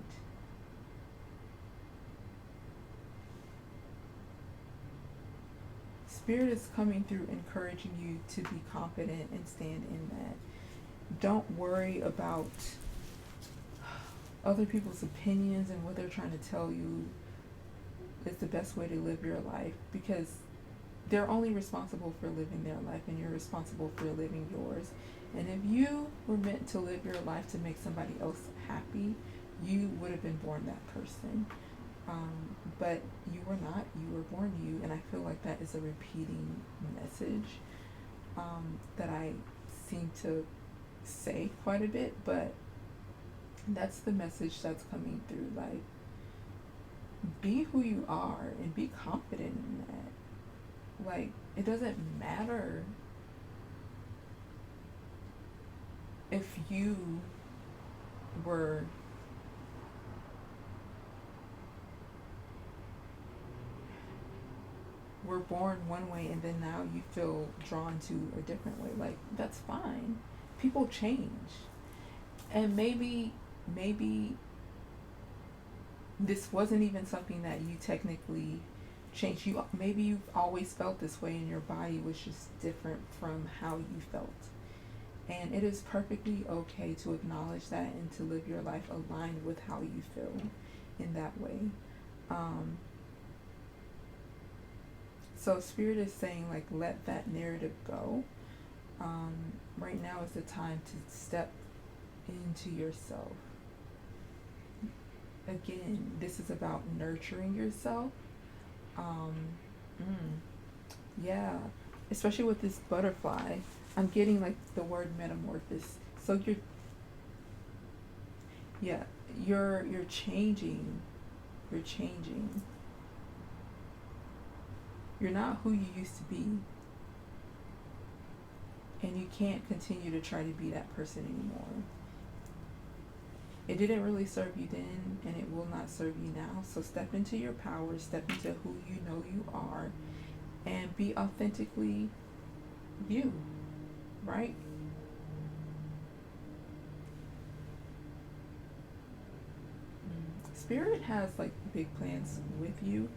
Spirit is coming through, encouraging you to be confident and stand in that. Don't worry about other people's opinions and what they're trying to tell you is the best way to live your life, because they're only responsible for living their life, and you're responsible for living yours. And if you were meant to live your life to make somebody else happy, you would have been born that person. But you were not. You were born you, and I feel like that is a repeating message that I seem to say quite a bit, but that's the message that's coming through. Like, be who you are and be confident in that. Like, it doesn't matter if you were born one way and then now you feel drawn to a different way. Like, that's fine. People change. And maybe this wasn't even something that you technically changed. Maybe you've always felt this way and your body was just different from how you felt. And it is perfectly okay to acknowledge that and to live your life aligned with how you feel in that way. So Spirit is saying, like, let that narrative go. Right now is the time to step into yourself. Again, this is about nurturing yourself. Yeah, especially with this butterfly, I'm getting like the word metamorphosis. So you're changing. You're changing. You're not who you used to be. And you can't continue to try to be that person anymore. It didn't really serve you then, and it will not serve you now. So step into your power, step into who you know you are, and be authentically you, right? Spirit has like big plans with you,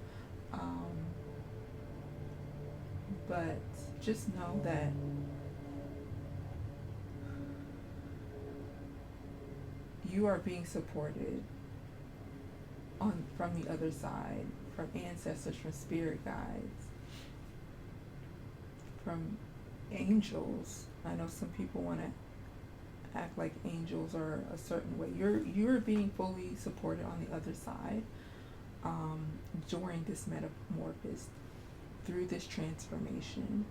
but just know that you are being supported from the other side, from ancestors, from spirit guides, from angels. I know some people want to act like angels are a certain way. You're being fully supported on the other side during this metamorphosis, through this transformation.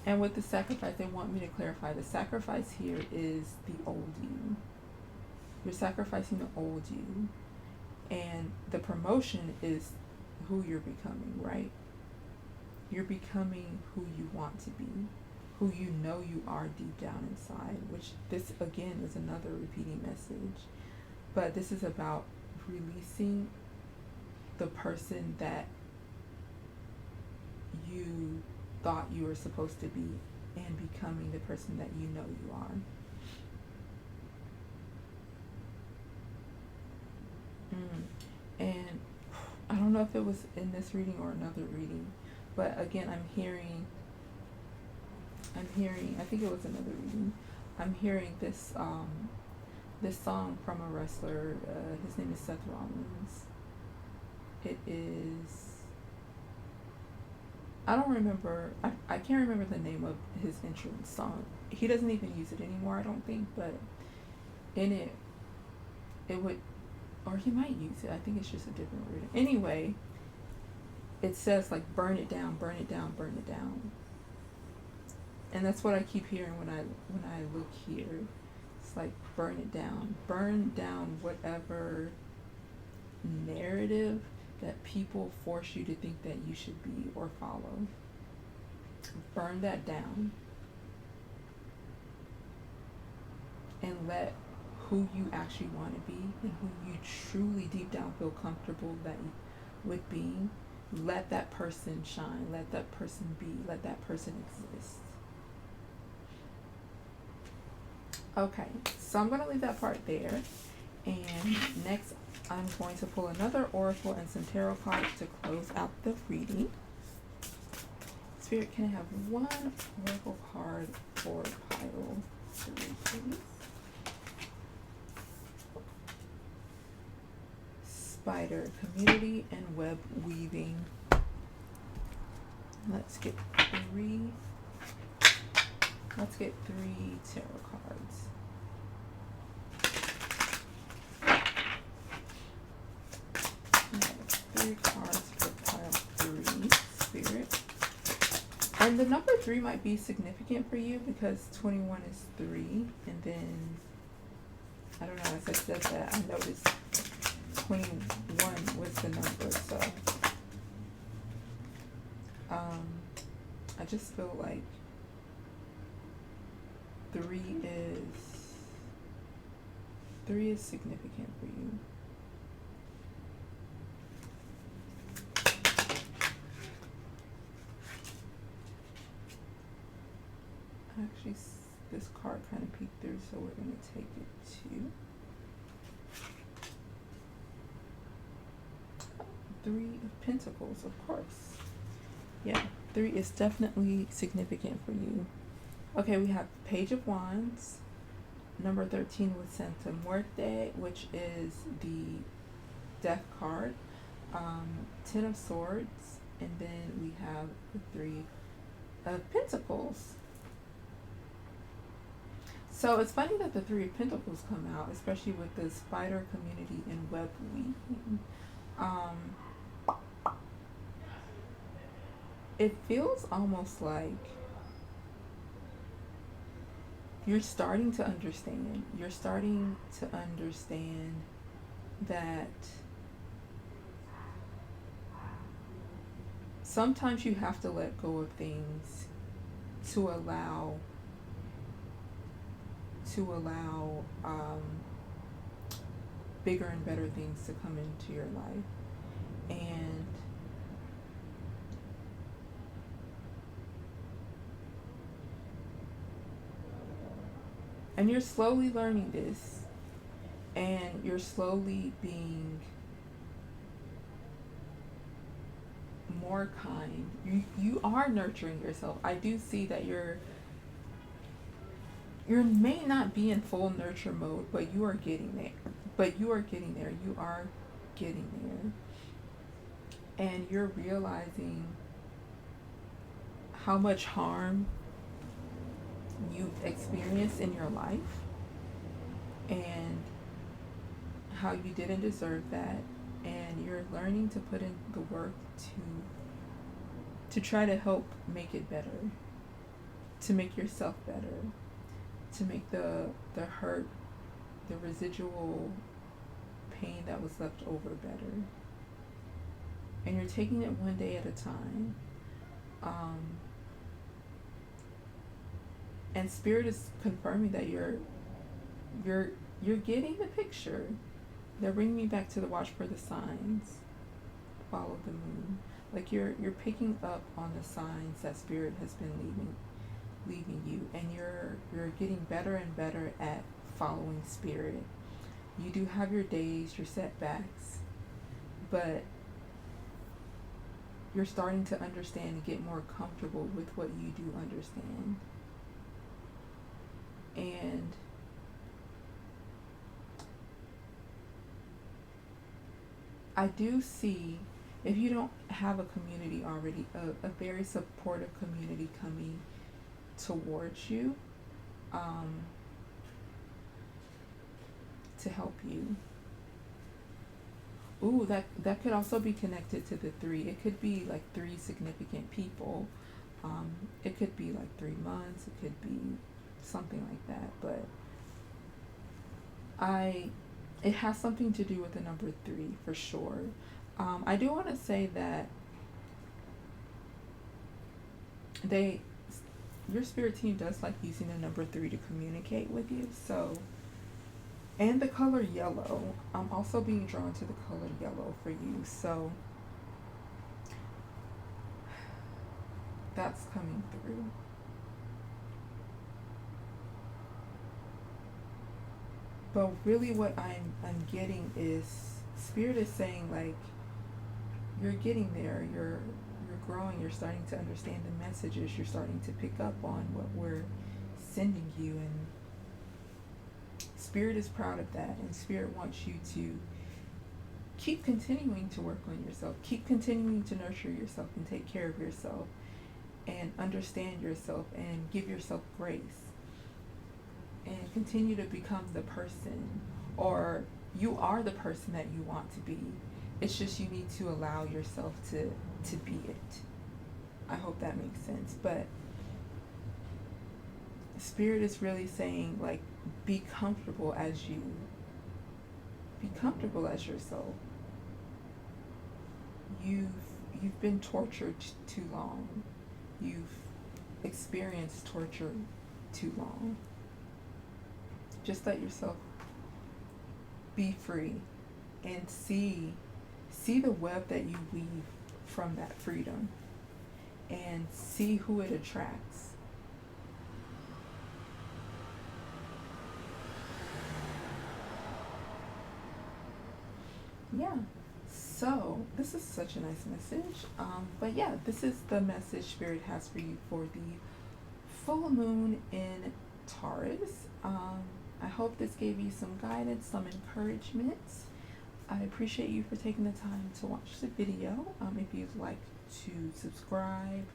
And with the sacrifice, they want me to clarify, the sacrifice here is the old you. You're sacrificing the old you. And the promotion is who you're becoming, right? You're becoming who you want to be, who you know you are deep down inside, which this, again, is another repeating message. But this is about releasing the person that you thought you were supposed to be and becoming the person that you know you are. And I don't know if it was in this reading or another reading, but again, I'm hearing, I think it was another reading, I'm hearing this this song from a wrestler. His name is Seth Rollins. It is, I don't remember, I can't remember the name of his entrance song. He doesn't even use it anymore, I don't think, but in it would, or he might use it. I think it's just a different reading. Anyway, it says like, burn it down, burn it down, burn it down. And that's what I keep hearing when I look here. It's like, burn it down. Burn down whatever narrative that people force you to think that you should be or follow. Burn that down. And let who you actually want to be and who you truly deep down feel comfortable with being, let that person shine, let that person be, let that person exist. Okay, so I'm going to leave that part there, and next I'm going to pull another oracle and some tarot cards to close out the reading. Spirit, can I have one oracle card for pile 3, please? Spider, community, and web weaving. Let's get 3 tarot cards. Okay, 3 cards for pile 3, Spirit. And the number 3 might be significant for you because 21 is 3, and then, I don't know, as I said that, I noticed 21 was the number, so I just feel like 3 is significant for you. Actually, this card kind of peeked through, so we're going to take it too. 3 of Pentacles, of course. Yeah, 3 is definitely significant for you. Okay, we have Page of Wands, number 13 with Santa Muerte, which is the Death card, 10 of Swords, and then we have the 3 of Pentacles. So it's funny that the 3 of Pentacles come out, especially with the spider community and web weaving. It feels almost like you're starting to understand. You're starting to understand that sometimes you have to let go of things to allow bigger and better things to come into your life. And you're slowly learning this, and you're slowly being more kind. You are nurturing yourself. I do see that you may not be in full nurture mode, but you are getting there. But you are getting there. You are getting there. And you're realizing how much harm you've experienced in your life and how you didn't deserve that, and you're learning to put in the work to try to help make it better, to make yourself better, to make the hurt, the residual pain that was left over better. And you're taking it one day at a time. And Spirit is confirming that you're getting the picture. They're bringing me back to the watch for the signs. Follow the moon. Like you're picking up on the signs that Spirit has been leaving you, and you're getting better and better at following Spirit. You do have your days, your setbacks, but you're starting to understand and get more comfortable with what you do understand. And I do see, if you don't have a community already, a very supportive community coming towards you to help you. Ooh, that could also be connected to the 3. It could be like 3 significant people. It could be like 3 months. It could be something like that. But it has something to do with the number 3 for sure. I do want to say that your spirit team does like using the number 3 to communicate with you. So, and the color yellow. I'm also being drawn to the color yellow for you. So that's coming through. But really what I'm getting is Spirit is saying, like, you're getting there, you're growing, you're starting to understand the messages, you're starting to pick up on what we're sending you, and Spirit is proud of that, and Spirit wants you to keep continuing to work on yourself, keep continuing to nurture yourself and take care of yourself and understand yourself and give yourself grace. And continue to become the person, or you are the person that you want to be. It's just you need to allow yourself to be it. I hope that makes sense. But Spirit is really saying, like, be comfortable as you. Be comfortable as yourself. You've been tortured too long. You've experienced torture too long. Just let yourself be free and see the web that you weave from that freedom, and see who it attracts. Yeah, so this is such a nice message. But yeah, this is the message Spirit has for you for the full moon in Taurus. I hope this gave you some guidance, some encouragement. I appreciate you for taking the time to watch the video. If you'd like to subscribe,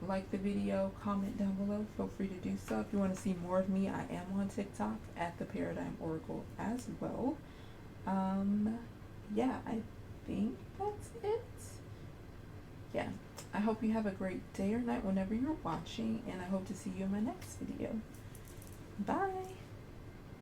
like the video, comment down below, feel free to do so. If you want to see more of me, I am on TikTok at the Paradigm Oracle as well. Yeah, I think that's it. Yeah, I hope you have a great day or night whenever you're watching, and I hope to see you in my next video. Bye.